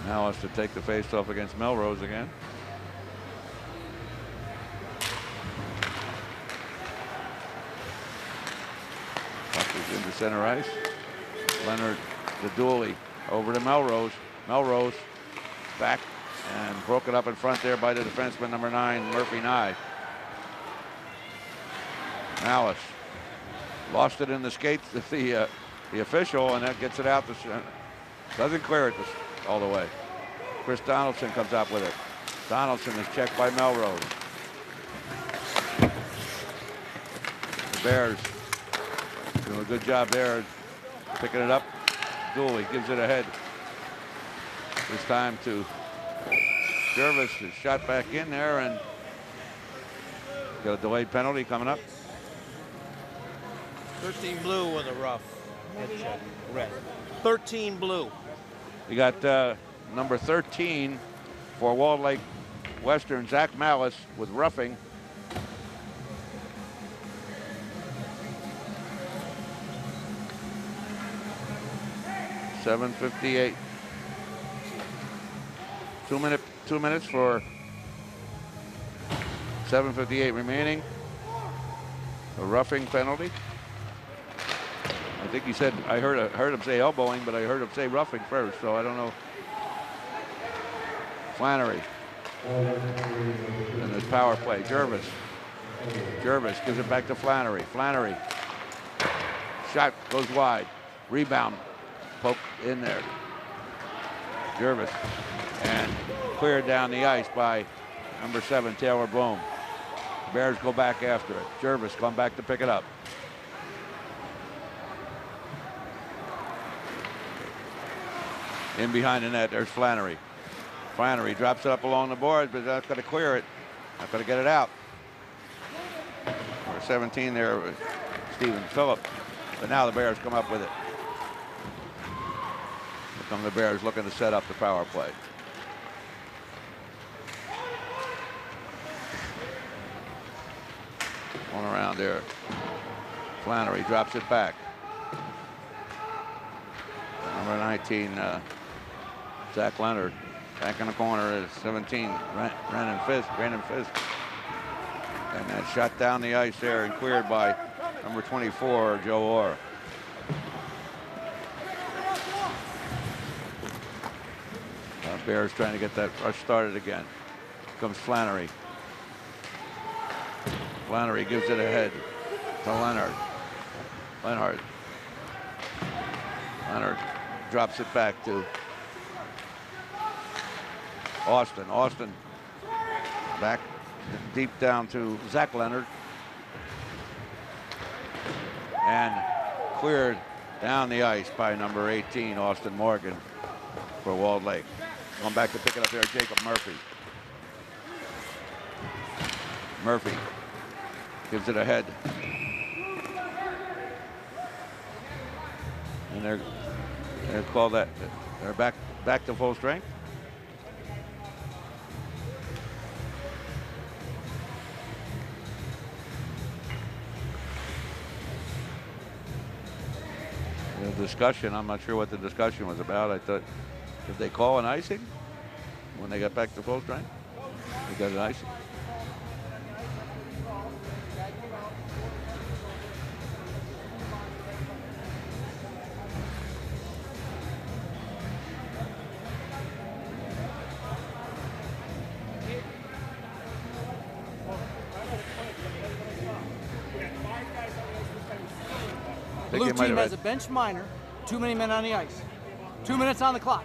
now it's to take the face-off against Melrose again. Puck is into center ice. Leonard, the dually, over to Melrose. Melrose back and broken up in front there by the defenseman number 9, Murphy Nye. Malice lost it in the skates, the official, and that gets it out. Doesn't clear it all the way. Chris Donaldson comes up with it. Donaldson is checked by Melrose. The Bears doing a good job there, picking it up. Dooley gives it ahead. This time to Jervis, is shot back in there, and got a delayed penalty coming up. 13 blue with a rough head check. Red. 13 blue. We got number 13 for Walled Lake Western, Zach Malice, with roughing. .758. 2 minutes for 7:58 remaining. A roughing penalty. I think he said, I heard him say elbowing, but I heard him say roughing first, so I don't know. Flannery. And this power play. Jervis gives it back to Flannery. Flannery. Shot goes wide. Rebound. Poke in there. Jervis. And cleared down the ice by number 7, Taylor Bloom. Bears go back after it. Jervis come back to pick it up. In behind the net, there's Flannery. Flannery drops it up along the boards, but not going to clear it. Not going to get it out. Number 17 there, Stephen Phillip. But now the Bears come up with it. Here come the Bears looking to set up the power play. One around there. Flannery drops it back. Number 19, Zach Leonard. Back in the corner is 17, Brandon Fisk. And that shot down the ice there and cleared by number 24, Joe Orr. Bears trying to get that rush started again. Here comes Flannery. Flannery gives it ahead to Leonard. Leonard drops it back to Austin. Austin back deep down to Zach Leonard. And cleared down the ice by number 18, Austin Morgan, for Walled Lake. Going back to pick it up there, Jacob Murphy. Murphy gives it ahead. And they're called that. They're back to full strength. The discussion, I'm not sure what the discussion was about. I thought, did they call an icing? when they got back to full strength. They got it icy. Blue team has a bench minor, too many men on the ice. 2 minutes on the clock.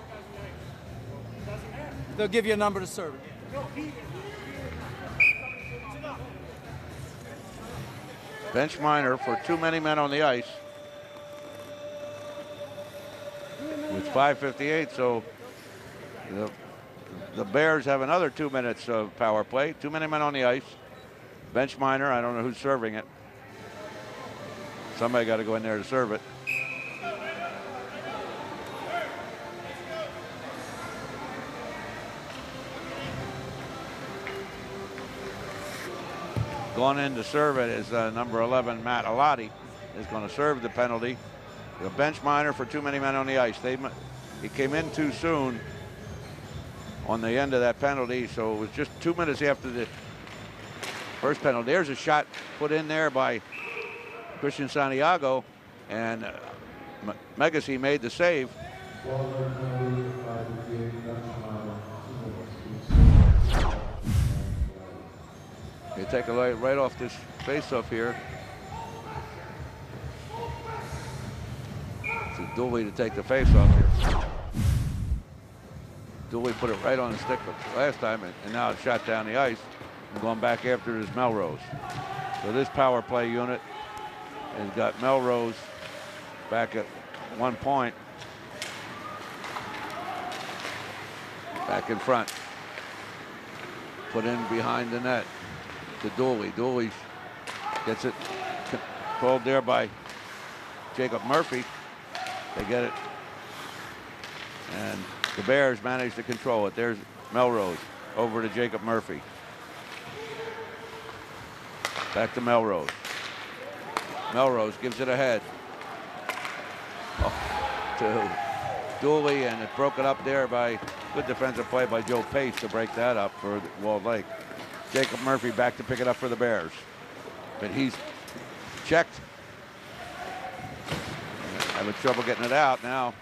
They'll give you a number to serve it. Bench minor for too many men on the ice. With 5:58, so the Bears have another 2 minutes of power play. Too many men on the ice. Bench minor, I don't know who's serving it. Somebody got to go in there to serve it. Going in to serve it is number 11, Matt Alati, is going to serve the penalty. The bench minor for too many men on the ice. He came in too soon on the end of that penalty, so it was just 2 minutes after the first penalty. There's a shot put in there by Christian Santiago, and Megacy made the save. They take a light right off this face-off here. To Dooley to take the face-off here. Dooley put it right on the stick last time, and now it's shot down the ice. And going back after it is Melrose. So this power play unit has got Melrose back at 1 point. Back in front. Put in behind the net to Dooley. Dooley gets it called there by Jacob Murphy. They get it. And the Bears manage to control it. There's Melrose over to Jacob Murphy. Back to Melrose. Melrose gives it ahead. To Dooley, and it's broken up there by good defensive play by Joe Pace to break that up for Walled Lake. Jacob Murphy back to pick it up for the Bears. But he's checked. Having trouble getting it out now.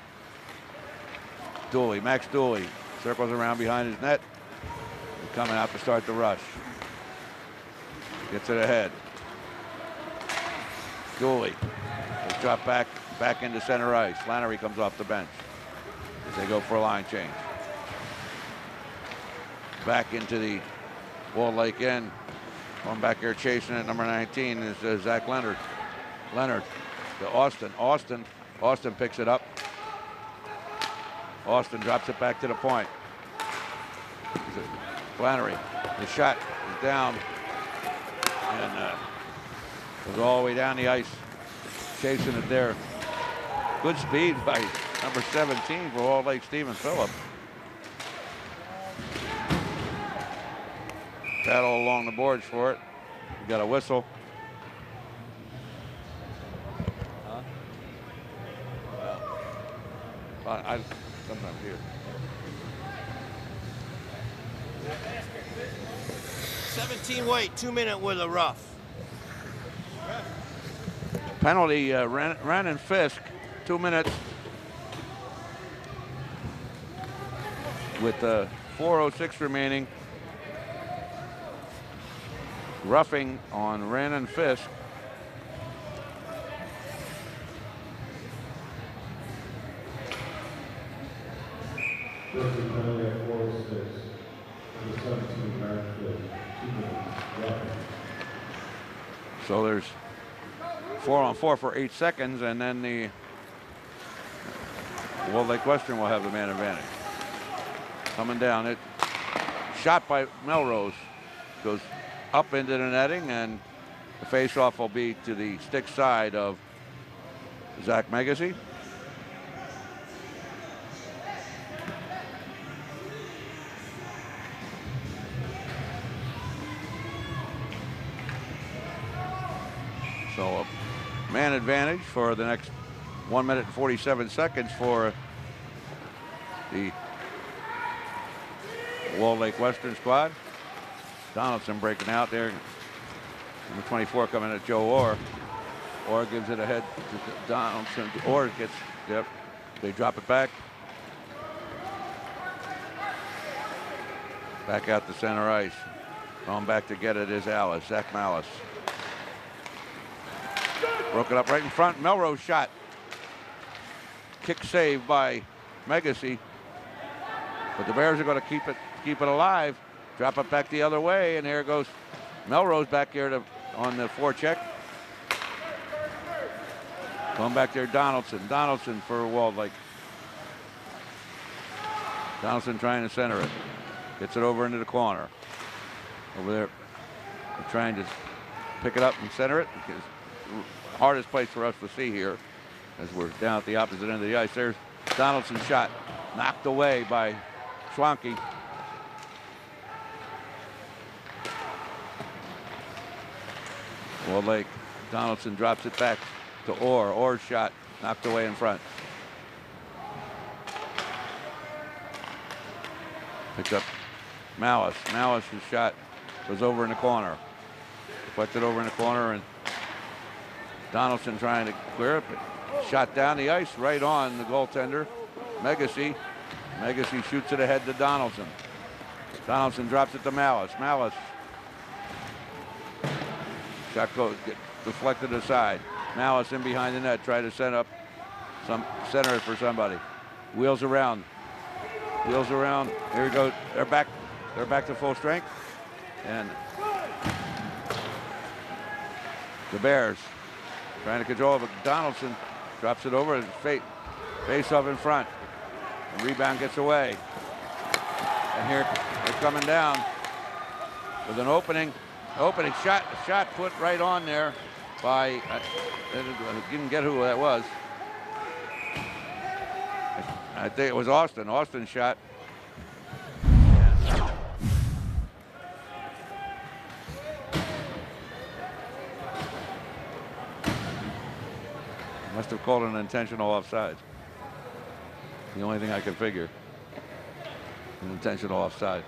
Dooley, Max Dooley, circles around behind his net. And coming out to start the rush. Gets it ahead. Dooley. They drop back into center ice. Flannery comes off the bench as they go for a line change. Back into the Walled Lake end. Going back here chasing it. Number 19 is Zach Leonard. Leonard to Austin. Austin picks it up. Austin drops it back to the point. Flannery. The shot is down. And goes all the way down the ice. Chasing it there. Good speed by number 17 for Walled Lake, Stephen Phillip. Battle along the boards for it. We got a whistle. I sometimes hear. 17 weight, 2 minute with a rough. Penalty, Ren and Fisk, 2 minutes. With 4:06 remaining. Roughing on Ren and Fisk. So there's 4-on-4 for 8 seconds, and then the Walled Lake Western will have the man advantage. Coming down, it shot by Melrose, goes up into the netting, and the face-off will be to the stick side of Zach Megacy. So a man advantage for the next 1 minute and 47 seconds for the Walled Lake Western squad. Donaldson breaking out there. Number 24 coming at Joe Orr. Orr gives it ahead to Donaldson. Orr gets, yep, they drop it back. Back out to center ice. Going back to get it is Alice, Zach Malice. Broke it up right in front. Melrose shot. Kick save by Megacy. But the Bears are going to keep it alive. Drop it back the other way, and there goes Melrose back here on the forecheck. Going back there, Donaldson. Donaldson for Walled Lake. Donaldson trying to center it. Gets it over into the corner. Over there, trying to pick it up and center it. Hardest place for us to see here as we're down at the opposite end of the ice. There's Donaldson's shot. Knocked away by Schwanke. Walled Lake. Donaldson drops it back to Orr. Orr's shot knocked away in front. Picks up Malice. Malice's shot was over in the corner. Deflected over in the corner, and Donaldson trying to clear it. Shot down the ice right on the goaltender, Megacy. Megacy shoots it ahead to Donaldson. Donaldson drops it to Malice. Malice. Shot goes deflected aside. Malice in behind the net, try to center it for somebody. Wheels around. Wheels around. Here we go. They're back to full strength. And the Bears trying to control it, but Donaldson drops it over and face off in front. The rebound gets away. And here they're coming down with an opening shot put right on there by, I didn't get who that was. I think it was Austin. Austin's shot. Must have called an intentional offside. The only thing I could figure. An intentional offside.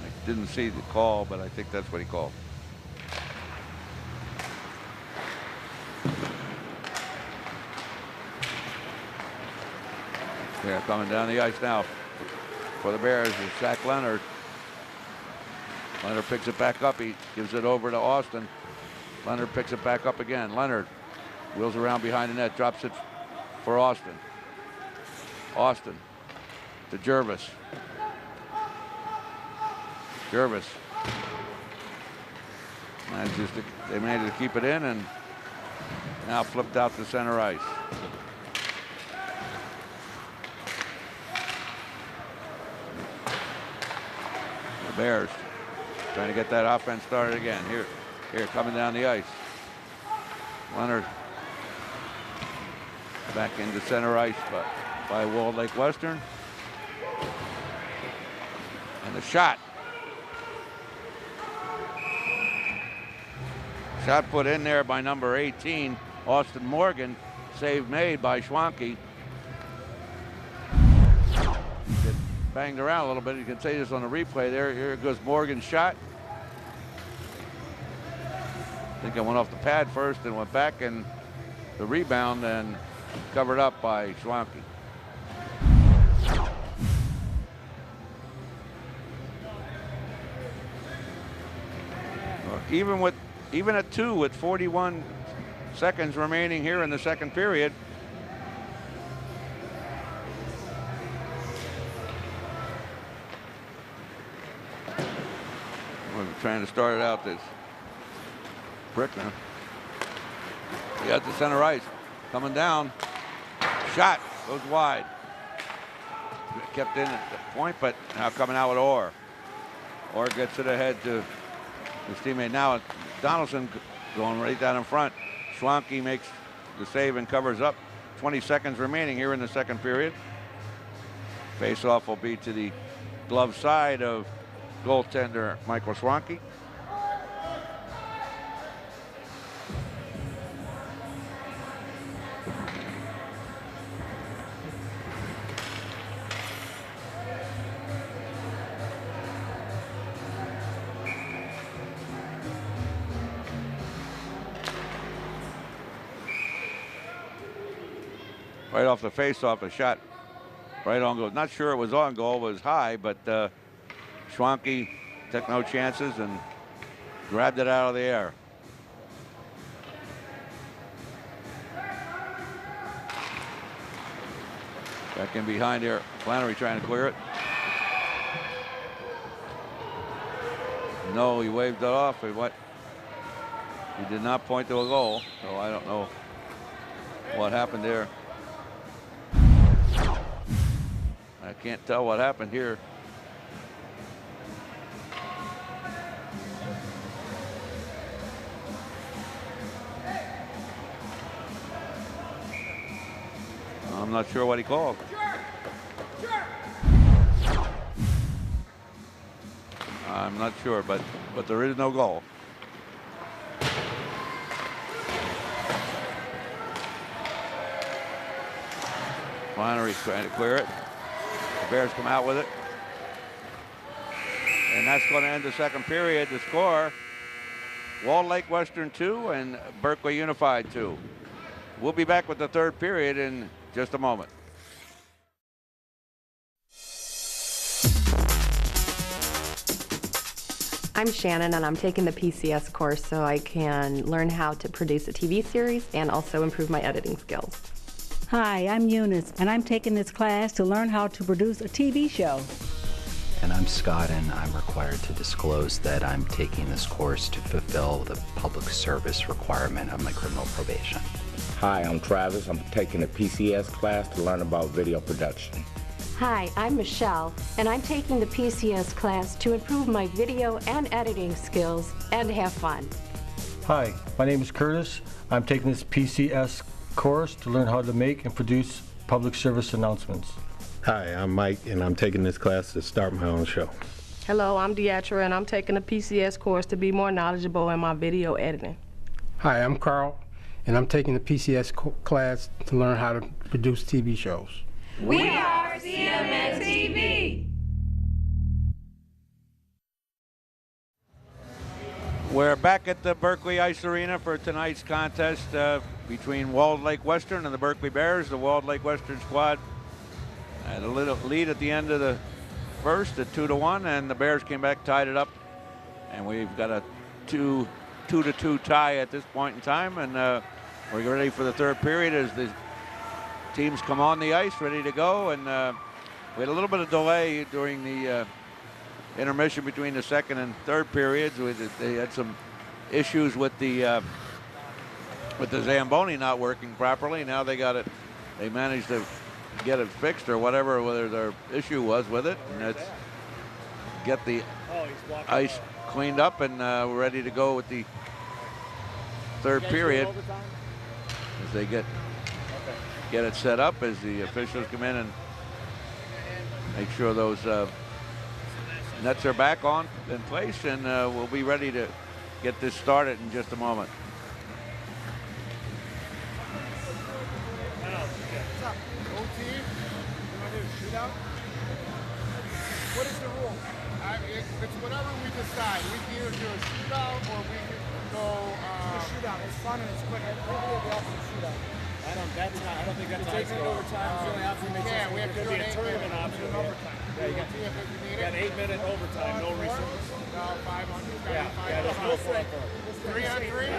I didn't see the call, but I think that's what he called. Yeah, coming down the ice now for the Bears is Zach Leonard. Leonard picks it back up. He gives it over to Austin. Leonard picks it back up again. Leonard wheels around behind the net, drops it for Austin. Austin to Jervis. Jervis. And they managed to keep it in, and now flipped out to center ice. The Bears trying to get that offense started again. Here coming down the ice. Leonard back into center ice by Walled Lake Western. And the shot. Shot put in there by number 18, Austin Morgan. Save made by Schwanke. Get banged around a little bit. You can see this on the replay there. Here goes Morgan's shot. I think it went off the pad first and went back, and the rebound and covered up by Schwanke. Even at 2 with 41 seconds remaining here in the second period. We're trying to start it out this Brickner. He got the center ice. Coming down. Shot goes wide. Kept in at the point, but now coming out with Orr. Orr gets it ahead to his teammate. Now Donaldson going right down in front. Schwanke makes the save and covers up. 20 seconds remaining here in the second period. Face-off will be to the glove side of goaltender Michael Schwanke. right off the face-off, a shot right on goal. Not sure it was on goal, it was high, but Schwanke took no chances and grabbed it out of the air. Back in behind here, Flannery trying to clear it. No, he waved it off. He did not point to a goal, so I don't know what happened there. I can't tell what happened here. I'm not sure what he called. I'm not sure, but there is no goal. Flannery's trying to clear it. The Bears come out with it. And that's going to end the second period. The score, Walled Lake Western 2 and Berkley Unified 2. We'll be back with the third period in just a moment. I'm Shannon, and I'm taking the PCS course so I can learn how to produce a TV series and also improve my editing skills. Hi, I'm Eunice, and I'm taking this class to learn how to produce a TV show. And I'm Scott, and I'm required to disclose that I'm taking this course to fulfill the public service requirement of my criminal probation. Hi, I'm Travis. I'm taking a PCS class to learn about video production. Hi, I'm Michelle, and I'm taking the PCS class to improve my video and editing skills and have fun. Hi, my name is Curtis. I'm taking this PCS course to learn how to make and produce public service announcements. Hi, I'm Mike, and I'm taking this class to start my own show. Hello, I'm Deatra, and I'm taking a PCS course to be more knowledgeable in my video editing. Hi, I'm Carl, and I'm taking the PCS class to learn how to produce TV shows. We are CMNtv. We're back at the Berkley Ice Arena for tonight's contest between Walled Lake Western and the Berkley Bears. The Walled Lake Western squad had a little lead at the end of the first at 2-1, and the Bears came back, tied it up, and we've got a 2-2 tie at this point in time, and we're ready for the third period as the teams come on the ice, ready to go. And we had a little bit of delay during the intermission between the second and third periods. They had some issues with the Zamboni not working properly. Now they got it. They managed to get it fixed or whatever their issue was with it, and let's get the ice cleaned up, and we're ready to go with the third period as they get it set up, as the officials come in and make sure those nets are back in place, and we'll be ready to get this started in just a moment. What is the rule? It's whatever we decide. We can either do a shootout or we can go. A shootout. It's fun and it's quick. I think we'll be off the shootout. I don't think that's how it's going. Overtime is the only option. We have to do a tournament option. Yeah, you got 8-minute overtime, no reserves. No, 500. Yeah, there's no front. 3-on-3?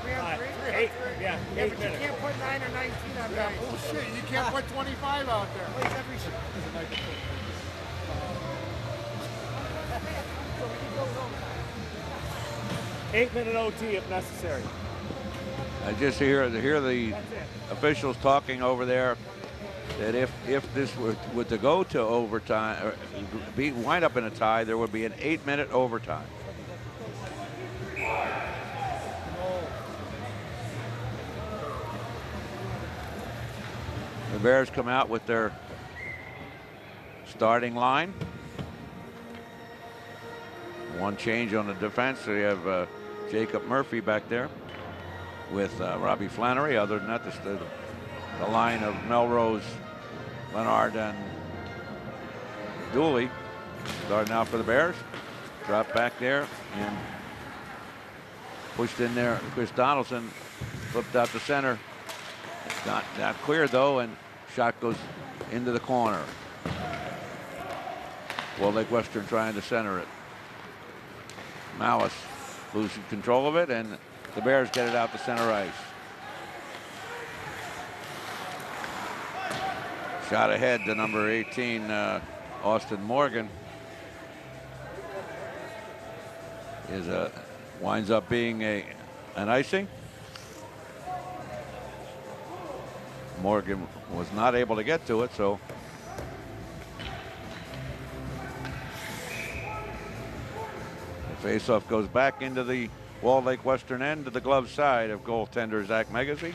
3-on-3? 8. Yeah, 8 minutes. You can't put 9 or 19 on that. Bullshit. You can't put 25 out there. Every shot. 8-minute OT if necessary. I just hear the officials talking over there that if this were to go to overtime or wind up in a tie, there would be an 8-minute overtime. The Bears come out with their starting line. One change on the defense. We have Jacob Murphy back there with Robbie Flannery. Other than that, the line of Melrose, Leonard, and Dooley starting out for the Bears. Drop back there and pushed in there. Chris Donaldson flipped out to center. Not cleared though, and shot goes into the corner. Walled Lake Western trying to center it. Malice losing control of it, and the Bears get it out to center ice. Shot ahead to number 18, Austin Morgan. Winds up being an icing. Morgan was not able to get to it, so the faceoff goes back into the Walled Lake Western end to the glove side of goaltender Zach Megacy.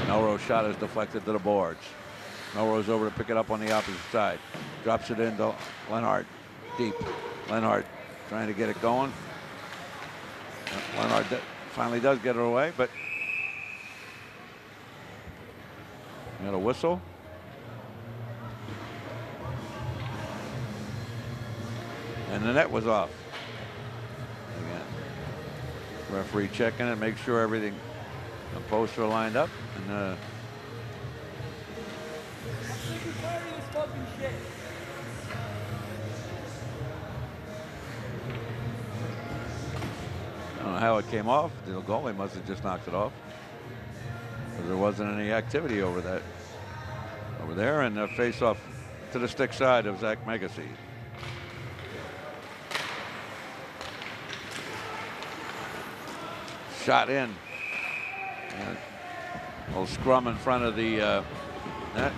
Melrose shot is deflected to the boards. Melrose over to pick it up on the opposite side. Drops it into Lenhart deep. Lenhart trying to get it going. Lenhart finally does get it away, but got a whistle. And the net was off. Again, referee checking it, make sure everything, the posts are lined up, and I don't know how it came off. The goalie must have just knocked it off, because there wasn't any activity over there, and a face-off to the stick side of Zach Megacy. Shot in. And a little scrum in front of the net.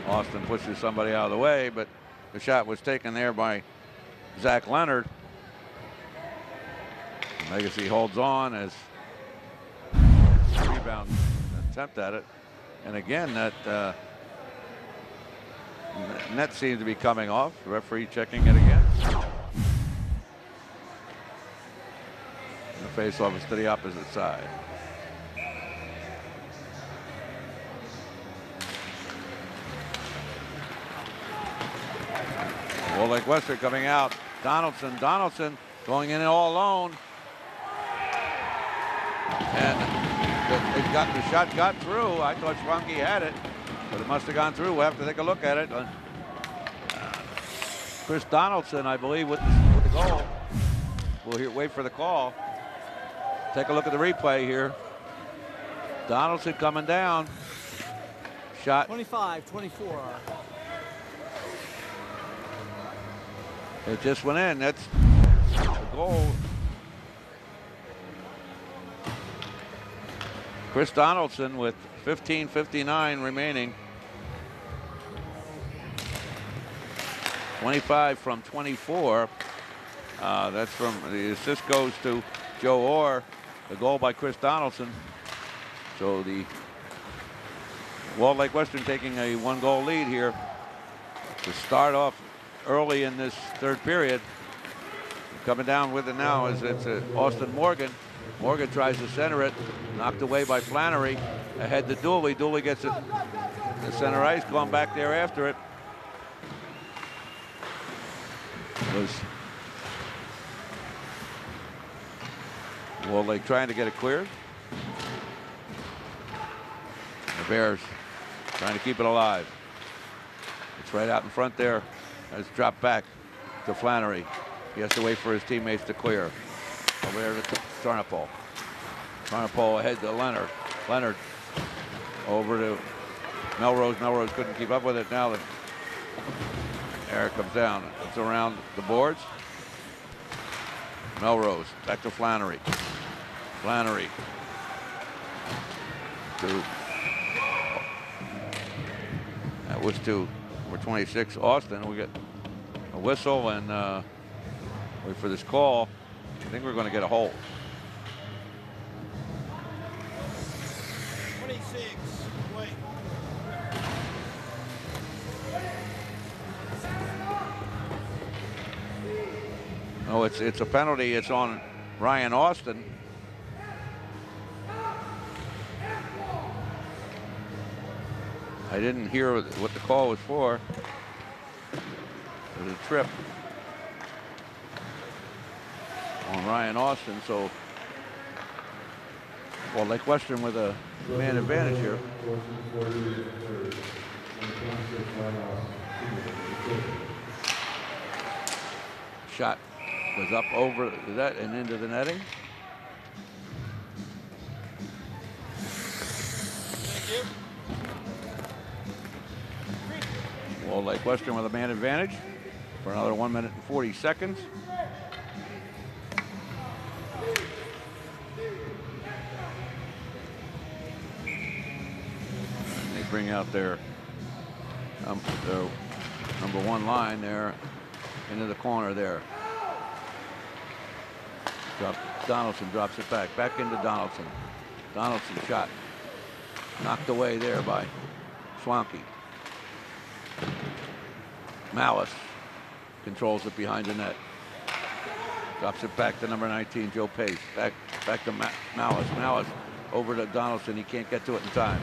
Austin pushes somebody out of the way, but the shot was taken there by Zach Leonard. Legacy holds on as rebound attempt at it. And again, that net seems to be coming off. The referee checking it again. And the face-off is to the opposite side. Walled Lake Western coming out. Donaldson going in all alone. And the shot got through. I thought Schwanke had it, but it must have gone through. We'll have to take a look at it. Chris Donaldson, I believe, with the goal. We'll wait for the call. Take a look at the replay here. Donaldson coming down. Shot. 25-24. It just went in. That's the goal. Chris Donaldson with 15:59 remaining. 25 from 24. That's from the assist goes to Joe Orr. The goal by Chris Donaldson. So the Walled Lake Western taking a 1-goal lead here to start off early in this third period. Coming down with it now is it's Austin Morgan. Morgan tries to center it, knocked away by Flannery. Ahead to Dooley. Dooley gets it to center ice, going back there after it. Walled Lake trying to get it cleared. The Bears trying to keep it alive. It's right out in front there. It's dropped back to Flannery. He has to wait for his teammates to clear. Over there to Tarnapol. Tarnapol ahead to Leonard. Leonard over to Melrose. Melrose couldn't keep up with it. Now the air comes down. It's around the boards. Melrose back to Flannery. Flannery to that was to number 26 Austin. We get a whistle and wait for this call. I think we're going to get a hold. 26. Wait. Oh, it's a penalty. It's on Ryan Austin. I didn't hear what the call was for. It was a trip on Ryan Austin, so Well, Lake Western with a man advantage here. Shot was up over that and into the netting. Well, Lake Western with a man advantage for another 1 minute and 40 seconds. And they bring out their number one line there into the corner there. Donaldson drops it back into Donaldson. Donaldson shot knocked away there by Schwanke. Malice controls it behind the net. Drops it back to number 19, Joe Pace. Back to Malice. Malice over to Donaldson. He can't get to it in time.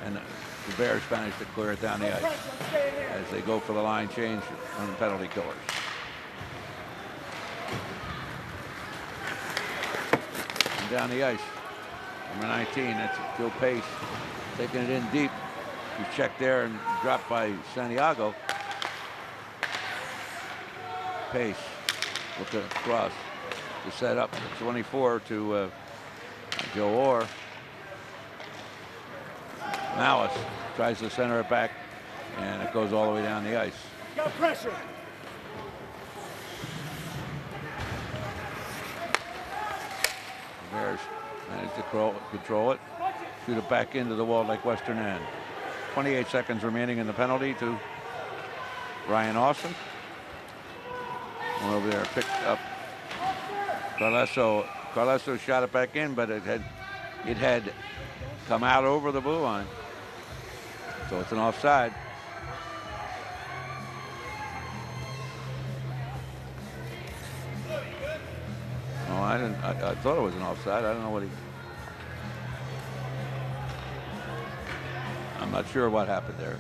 And the Bears manage to clear it down the ice as they go for the line change on the penalty killers. And down the ice, number 19, that's Joe Pace, taking it in deep. He's checked there and dropped by Santiago. Pace looking across to set up 24 to Joe Orr. Malice tries to center it back, and it goes all the way down the ice. Got pressure. The Bears manage to control it, shoot it back into the Walled Lake Western end. 28 seconds remaining in the penalty to Ryan Austin. One over there picked up. Carlesso shot it back in, but it had come out over the blue line. So it's an offside. No, I didn't. I thought it was an offside. I don't know what he. I'm not sure what happened there.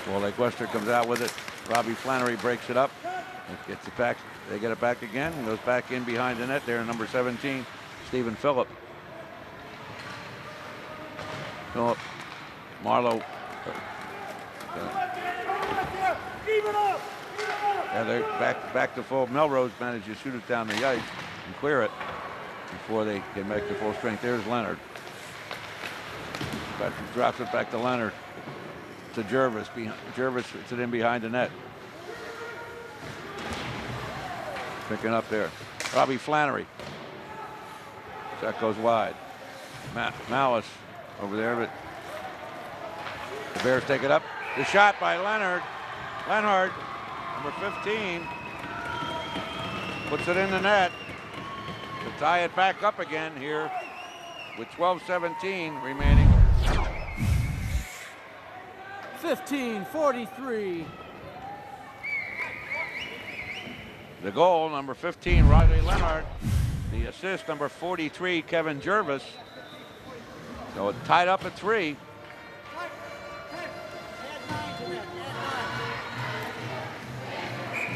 Well, Lake Western comes out with it. Robbie Flannery breaks it up. It gets it back. They get it back again. And goes back in behind the net there. Number 17, Stephen Phillip. Phillip. Marlowe. Yeah, they're back to full. Melrose managed to shoot it down the ice and clear it before they can make the full strength. There's Leonard. Drops it back to Leonard. To Jervis. Jervis puts it in behind the net. Picking up there. Robbie Flannery. Shot goes wide. Malice over there, but the Bears take it up. The shot by Leonard. Leonard, number 15, puts it in the net to tie it back up again here with 12:17 remaining. 15:43. The goal, number 15, Riley Leonard. The assist, number 43, Kevin Jervis. So it tied up at 3.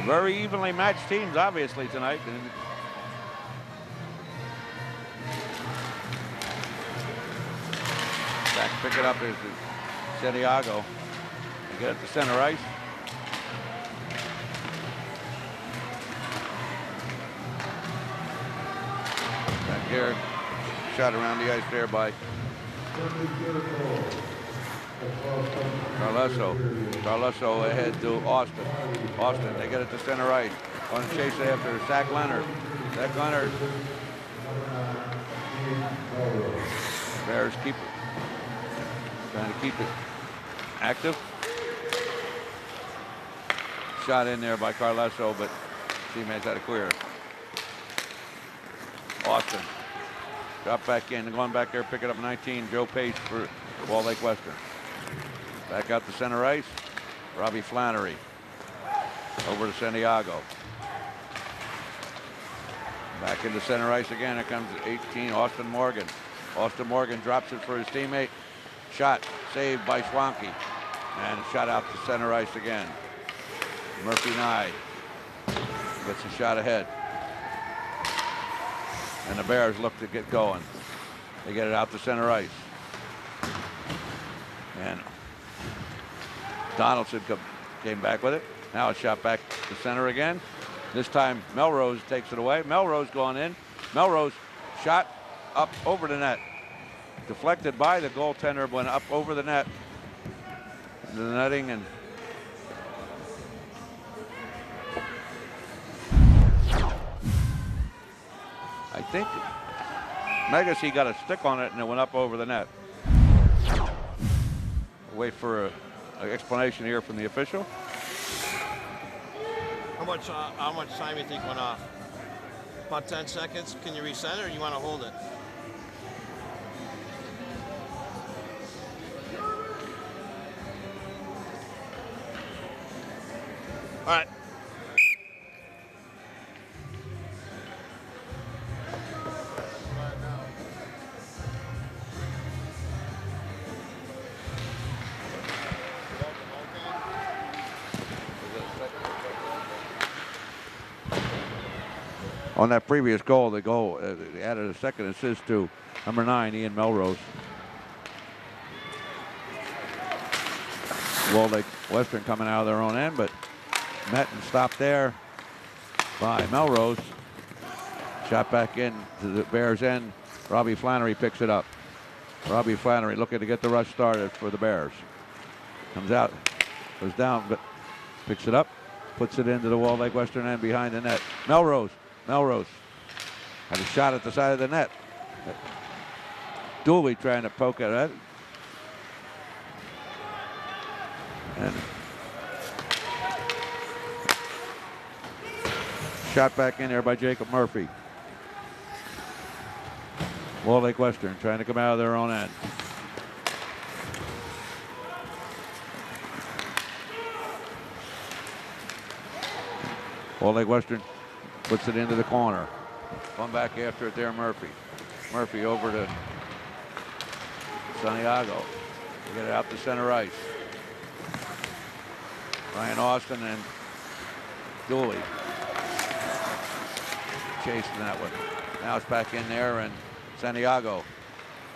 Very evenly matched teams, obviously, tonight. Back, pick it up is Santiago. They get it to center ice. Back here, shot around the ice there by Carlesso ahead to Austin. Austin, they get it to center ice. On the chase after Zach Leonard. Zach Leonard. Bears keep it. Trying to keep it active. Shot in there by Carlesso, but teammates had to clear it. Austin. Drop back in, going back there, pick it up 19, Joe Pace for Walled Lake Western. Back out to center ice, Robbie Flannery. Over to Santiago. Back into center ice again, here comes 18, Austin Morgan. Austin Morgan drops it for his teammate. Shot saved by Schwanke. And shot out to center ice again. Murphy Nye Gets a shot ahead. And the Bears look to get going. They get it out to center ice. And Donaldson came back with it. Now a shot back to center again. This time Melrose takes it away. Melrose going in. Melrose shot up over the net. Deflected by the goaltender, went up over the net. The netting, and I think Megacy got a stick on it and it went up over the net. Wait for an explanation here from the official. How much time do you think went off? About 10 seconds. Can you reset it, or you want to hold it? All right. On that previous goal, they added a second assist to number 9, Ian Melrose. Walled Lake Western coming out of their own end, but met and stopped there by Melrose. Shot back in to the Bears' end. Robbie Flannery picks it up. Robbie Flannery looking to get the rush started for the Bears. Comes out, goes down, but picks it up, puts it into the Walled Lake Western end behind the net. Melrose had a shot at the side of the net. Dooley trying to poke at it. And shot back in there by Jacob Murphy. Walled Lake Western trying to come out of their own end. Walled Lake Western puts it into the corner. One back after it there, Murphy. Murphy over to Santiago. They get it out to center ice. Ryan Austin and Dooley chasing that one. Now it's back in there, and Santiago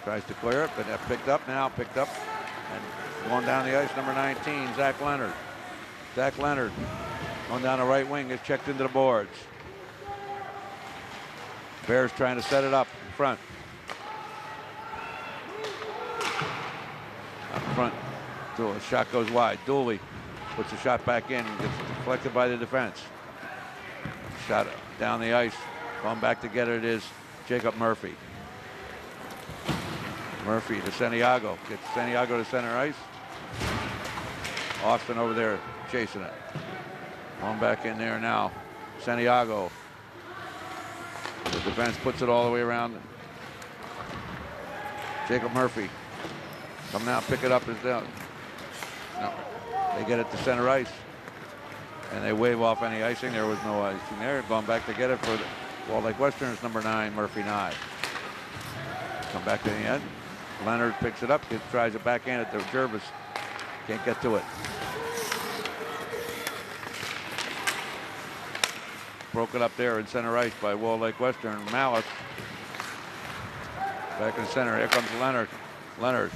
tries to clear it, but that's picked up. And going down the ice, number 19, Zach Leonard. Zach Leonard going down the right wing, is checked into the boards. Bears trying to set it up in front. Up front, Dooley, shot goes wide. Dooley puts the shot back in, gets deflected by the defense. Shot down the ice, going back to get it is Jacob Murphy. Murphy to Santiago, gets Santiago to center ice. Austin over there chasing it. Going back in there now, Santiago. The defense puts it all the way around. Jacob Murphy come now, pick it up, is down. No, they get it to center ice, and they wave off any icing. There was no icing there. Going back to get it for the Walled Lake Western is number 9, Murphy Nye. Come back to the end. Leonard picks it up, tries it backhand at the Jervis. Can't get to it. Broken up there in center ice by Walled Lake Western. Malice back in center. Here comes Leonard. Leonard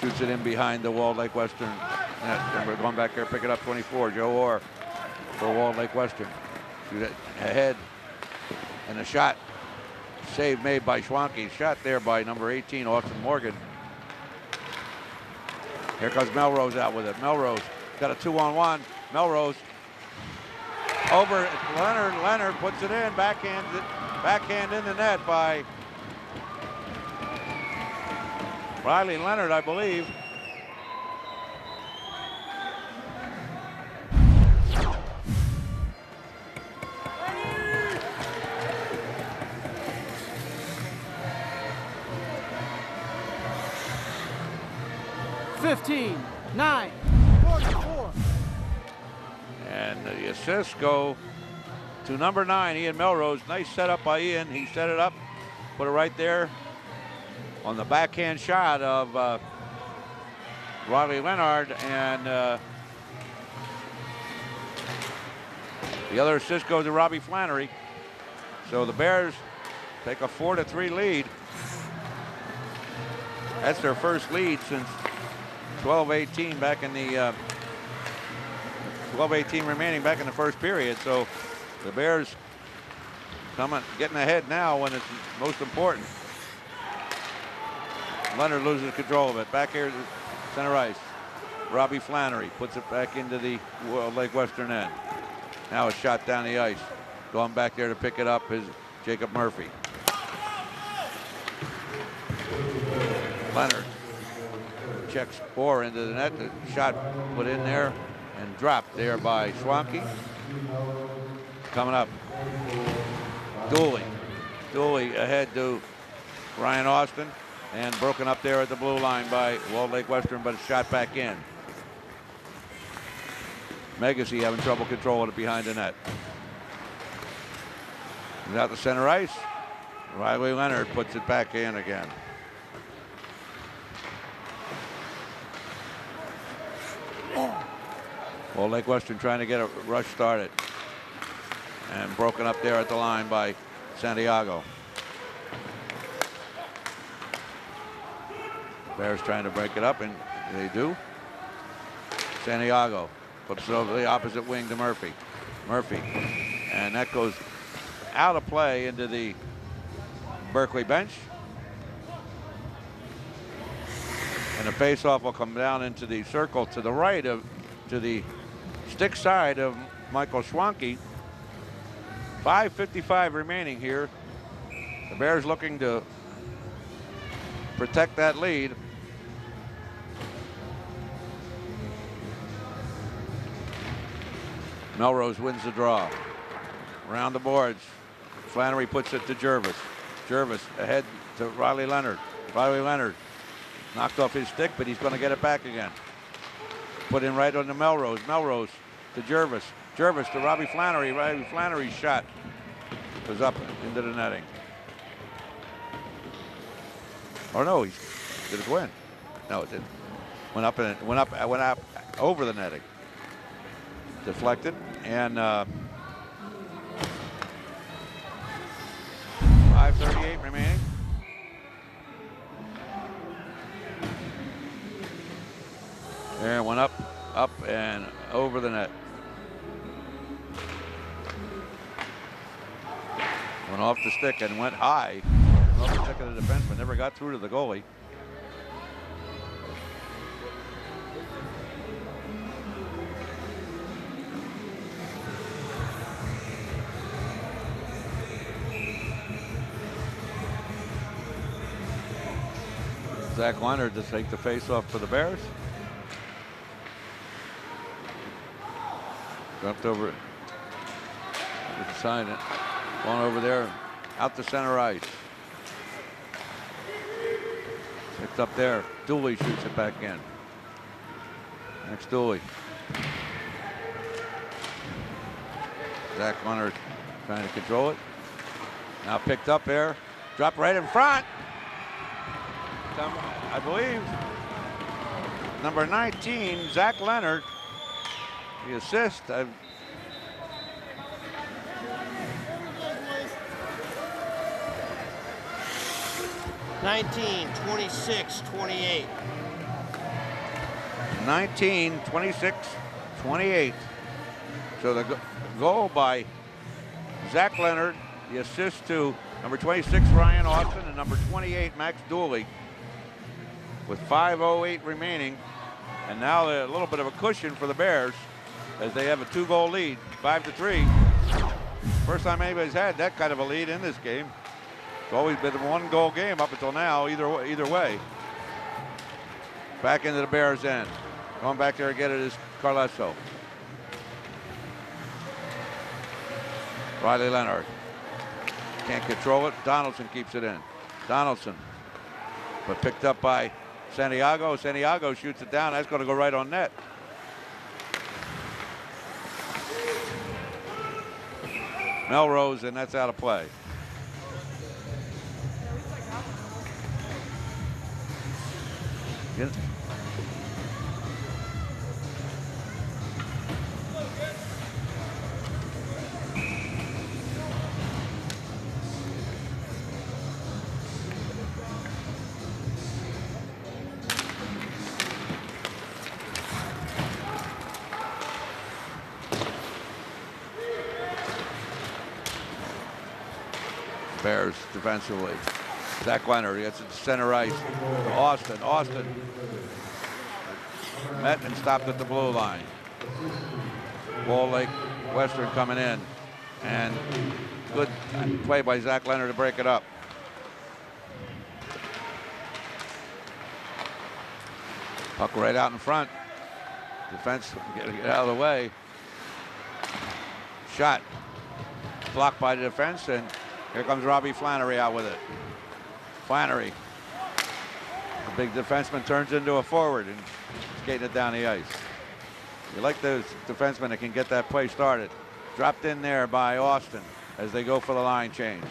shoots it in behind the Walled Lake Western net. And we're going back there, pick it up, 24, Joe Orr for Walled Lake Western. Shoot it ahead, and a shot. Save made by Schwanke. Shot there by number 18, Austin Morgan. Here comes Melrose out with it. Melrose got a 2-on-1. Melrose over Leonard. Leonard puts it in, backhand in the net by Riley Leonard, I believe. $15, $9, $44. And the assists go to number 9, Ian Melrose. Nice setup by Ian. He set it up, put it right there on the backhand shot of Riley Leonard, and The other assist goes to Robbie Flannery. So the Bears take a 4-3 lead. That's their first lead since 12-18 back in the 12-18 remaining back in the first period. So the Bears getting ahead now when it's most important. Leonard loses control of it. Back here to center ice. Robbie Flannery puts it back into the World Lake Western end. Now a shot down the ice. Going back there to pick it up is Jacob Murphy. Leonard checks Orr into the net. The shot put in there and dropped there by Schwanke. Coming up. Dooley. Dooley ahead to Ryan Austin and broken up there at the blue line by Walled Lake Western, but it's shot back in. Megacy having trouble controlling it behind the net. He's out to center ice. Riley Leonard puts it back in again. Well, Lake Western trying to get a rush started. And broken up there at the line by Santiago. Bears trying to break it up, and they do. Santiago flips it over the opposite wing to Murphy. Murphy. And that goes out of play into the Berkley bench. And the faceoff will come down into the circle to the right to the stick side of Michael Schwanke. 5:55 remaining here. The Bears looking to protect that lead. Melrose wins the draw. Around the boards. Flannery puts it to Jervis. Jervis ahead to Riley Leonard. Riley Leonard knocked off his stick, but he's going to get it back again. Put in right on the Melrose. Melrose to Jervis. Jervis to Robbie Flannery. Robbie Flannery's shot goes up into the netting. Or no, did it go in? No, it didn't. Went up over the netting. Deflected, and 5:38 remaining. There, went up and over the net. Went off the stick and went high. Off the stick of the defenseman, never got through to the goalie. Zach Leonard to take the face-off for the Bears. Jumped over it. With the sign it. Going over there, out to center ice. Picked up there. Dooley shoots it back in. Next Dooley. Zach Leonard trying to control it. Now picked up there. Dropped right in front. I believe number 19, Zach Leonard, the assist. 19, 26, 28. 19, 26, 28. So the goal by Zach Leonard, the assist to number 26, Ryan Austin, and number 28, Max Dooley. With 5:08 remaining, and now a little bit of a cushion for the Bears as they have a 2-goal lead, 5-3. First time anybody's had that kind of a lead in this game. It's always been a 1-goal game up until now, either way. Back into the Bears' end. Going back there to get it is Carlesso. Riley Leonard can't control it. Donaldson keeps it in. Donaldson, but picked up by Santiago. Santiago shoots it down. That's going to go right on net. Melrose, and that's out of play. Bears defensively. Zach Leonard gets it to center ice to Austin. Austin met and stopped at the blue line. Wall Lake Western coming in, and good play by Zach Leonard to break it up. Puck right out in front. Defense getting it out of the way. Shot blocked by the defense, and here comes Robbie Flannery out with it. Flannery, the big defenseman, turns into a forward and skating it down the ice. You like those defensemen that can get that play started. Dropped in there by Austin as they go for the line change.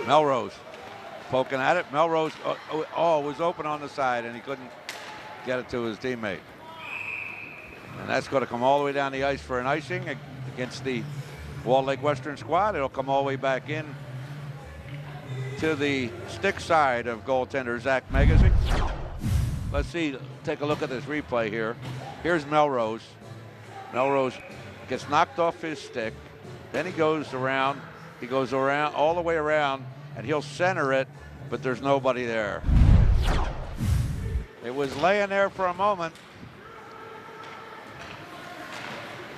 Melrose poking at it. Melrose was open on the side, and he couldn't get it to his teammate. And that's going to come all the way down the ice for an icing against the Wall Lake Western squad. It'll come all the way back in to the stick side of goaltender Zach Magazine. Let's see, take a look at this replay here. Here's Melrose. Melrose gets knocked off his stick. Then he goes around. He goes around all the way around, and he'll center it, but there's nobody there. It was laying there for a moment.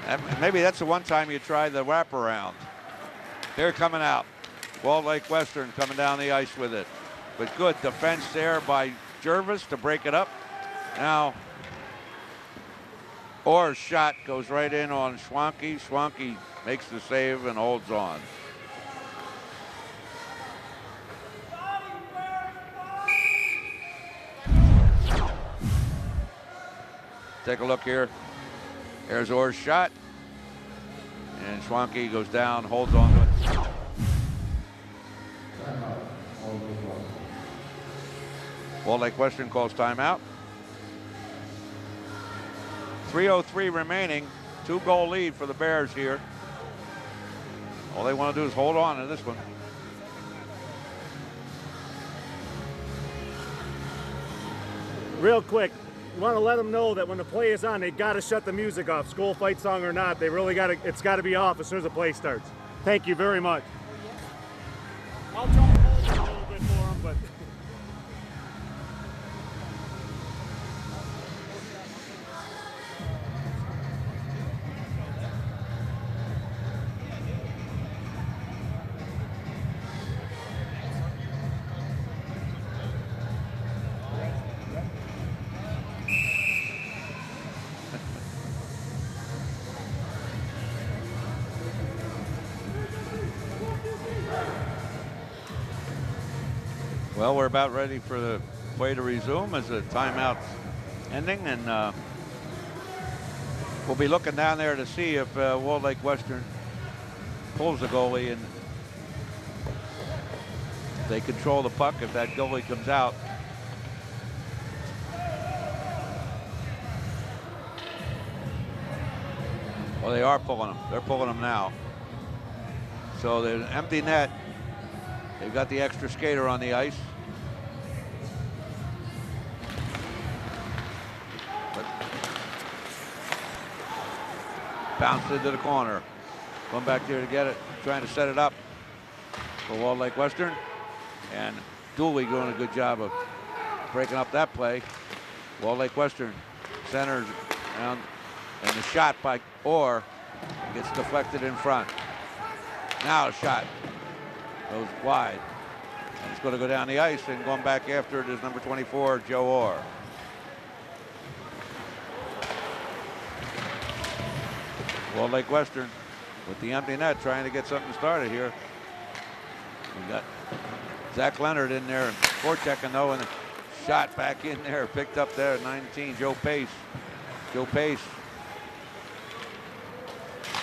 And maybe that's the one time you try the wraparound. They're coming out. Wall Lake Western coming down the ice with it. But good defense there by Jervis to break it up. Now, Orr's shot goes right in on Schwanke. Schwanke makes the save and holds on. Take a look here. There's Orr's shot. And Schwanke goes down, holds on to it. Wall Lake Western calls timeout. 3:03 remaining. 2-goal lead for the Bears here. All they want to do is hold on to this one. Real quick, you want to let them know that when the play is on, they got to shut the music off. School fight song or not, they really got to. It's got to be off as soon as the play starts. Thank you very much. I'll try to hold it a little bit for them, but. Well, we're about ready for the play to resume as the timeout's ending, and we'll be looking down there to see if Wall Lake Western pulls the goalie and they control the puck if that goalie comes out. Well, they are pulling him. They're pulling him now. So there's an empty net. They've got the extra skater on the ice. But bounced into the corner. Going back there to get it, trying to set it up for Wall Lake Western. And Dooley doing a good job of breaking up that play. Wall Lake Western centers down, and the shot by Orr gets deflected in front. Now a shot goes wide. And it's going to go down the ice, and going back after it is number 24, Joe Orr. Wall Lake Western with the empty net trying to get something started here. We got Zach Leonard in there, forechecking though, and a shot back in there, picked up there at 19, Joe Pace. Joe Pace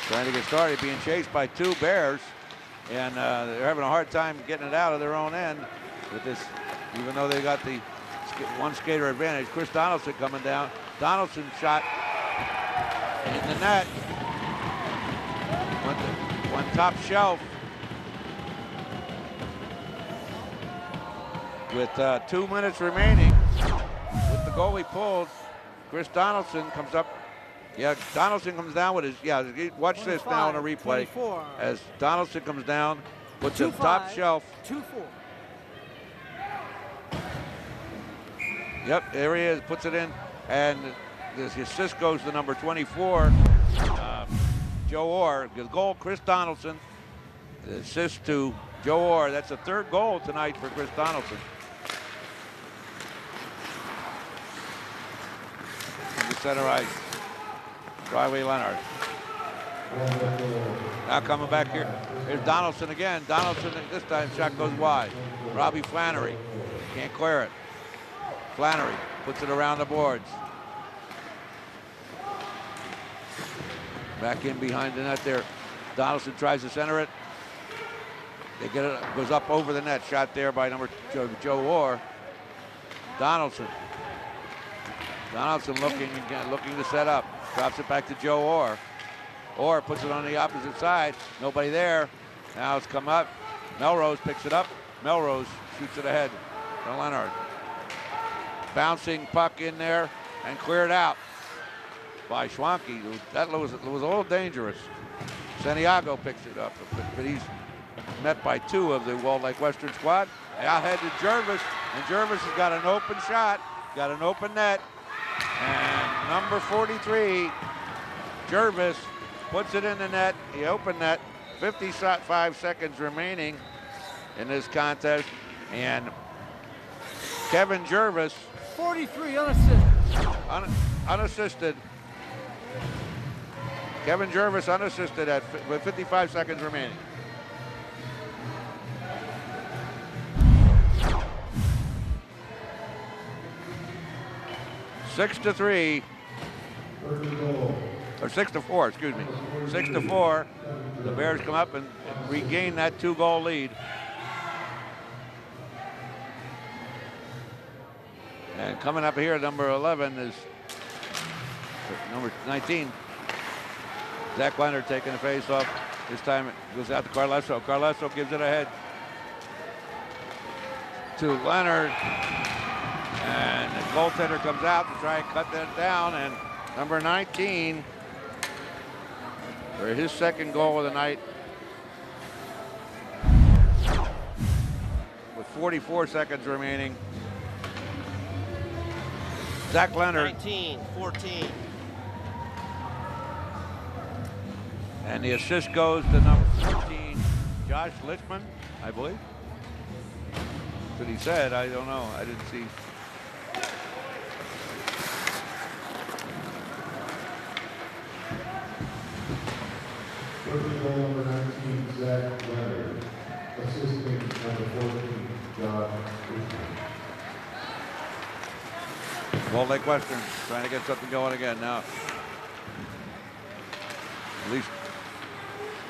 trying to get started, being chased by two Bears, and they're having a hard time getting it out of their own end with this, even though they got the one skater advantage. Chris Donaldson coming down. Donaldson shot in the net. Went top shelf. With 2 minutes remaining, with the goalie pulled, Chris Donaldson comes up Yeah, Donaldson comes down with his, watch this now on a replay. 24. As Donaldson comes down, puts it top shelf. 2-4. Yep, there he is, puts it in, and the assist goes to number 24, Joe Orr. The goal, Chris Donaldson. The assist to Joe Orr. That's the third goal tonight for Chris Donaldson. In the center ice, Riley Leonard. Now coming back here, here's Donaldson again. Donaldson, this time shot goes wide. Robbie Flannery can't clear it. Flannery puts it around the boards. Back in behind the net there. Donaldson tries to center it. They get it, goes up over the net. Shot there by number Joe Orr. Donaldson. Donaldson looking again, looking to set up. Drops it back to Joe Orr. Orr puts it on the opposite side. Nobody there. Now it's come up. Melrose picks it up. Melrose shoots it ahead to Leonard. Bouncing puck in there and cleared out by Schwanke. That was a little dangerous. Santiago picks it up, but he's met by two of the Walled Lake Western squad. Out ahead to Jervis, and Jervis has got an open shot, got an open net, and number 43, Jervis, puts it in the net, the open net. 55 seconds remaining in this contest, and Kevin Jervis, 43 unassisted. Unassisted. Kevin Jervis unassisted with 55 seconds remaining. Six to 3. Or 6-4, excuse me. 6-4. The Bears come up and regain that 2-goal lead. And coming up here, number 11 is number 19. Zach Leonard taking the face off. This time it goes out to Carlesso. Carlesso gives it ahead to Leonard. And the goaltender comes out to try and cut that down. And number 19, for his second goal of the night, with 44 seconds remaining, Zach Leonard. 19-14. And the assist goes to number 14, Josh Lichman, I believe. That's what he said. I don't know. I didn't see. Rookie goal number 19, Zach Leonard. Assisting number 14, Josh Lichman. Walled Lake Western trying to get something going again now. At least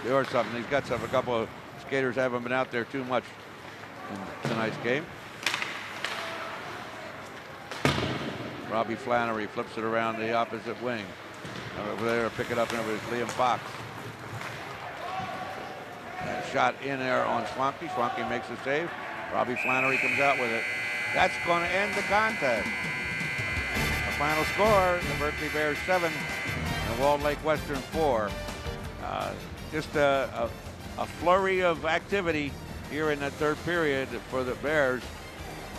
there was something. He's got some. A couple of skaters haven't been out there too much in tonight's game. Robbie Flannery flips it around the opposite wing. Over there, pick it up, and it was Liam Fox. And shot in there on Schwanke. Schwanke makes a save. Robbie Flannery comes out with it. That's going to end the contest. The final score, the Berkley Bears 7 and Walled Lake Western 4. Just a flurry of activity here in that third period for the Bears.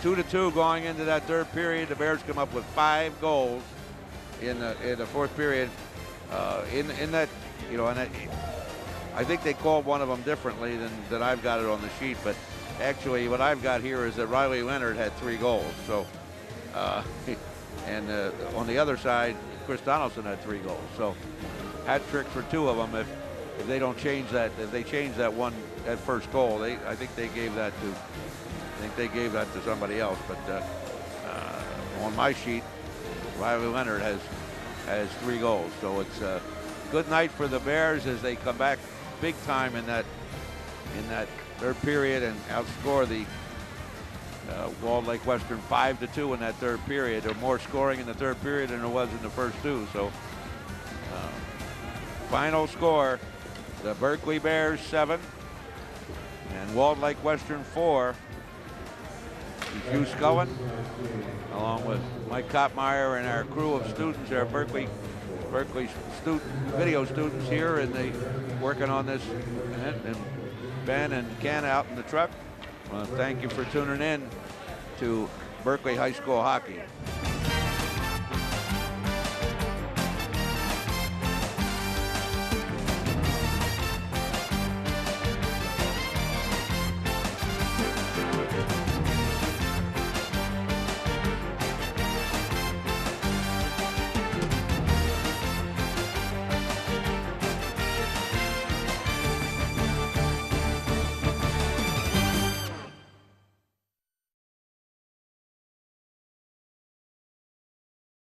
2-2 going into that third period. The Bears come up with 5 goals in the fourth period. In that, you know, and I think they called one of them differently than I've got it on the sheet. But actually, what I've got here is that Riley Leonard had 3 goals. So, and on the other side, Chris Donaldson had 3 goals. So, hat trick for 2 of them. If they don't change that, if they change that first goal, I think they gave that to somebody else. But on my sheet, Riley Leonard has 3 goals. So it's a good night for the Bears as they come back big time in that third period and outscore the Walled Lake Western 5-2 in that third period. There more scoring in the third period than there was in the first 2. So final score, the Berkley Bears 7 and Walled Lake Western 4. Hugh Scullen, along with Mike Kottmeyer and our crew of students here at Berkley Berkley video students here, and they working on this, and Ben and Ken out in the truck. Thank you for tuning in to Berkley High School hockey.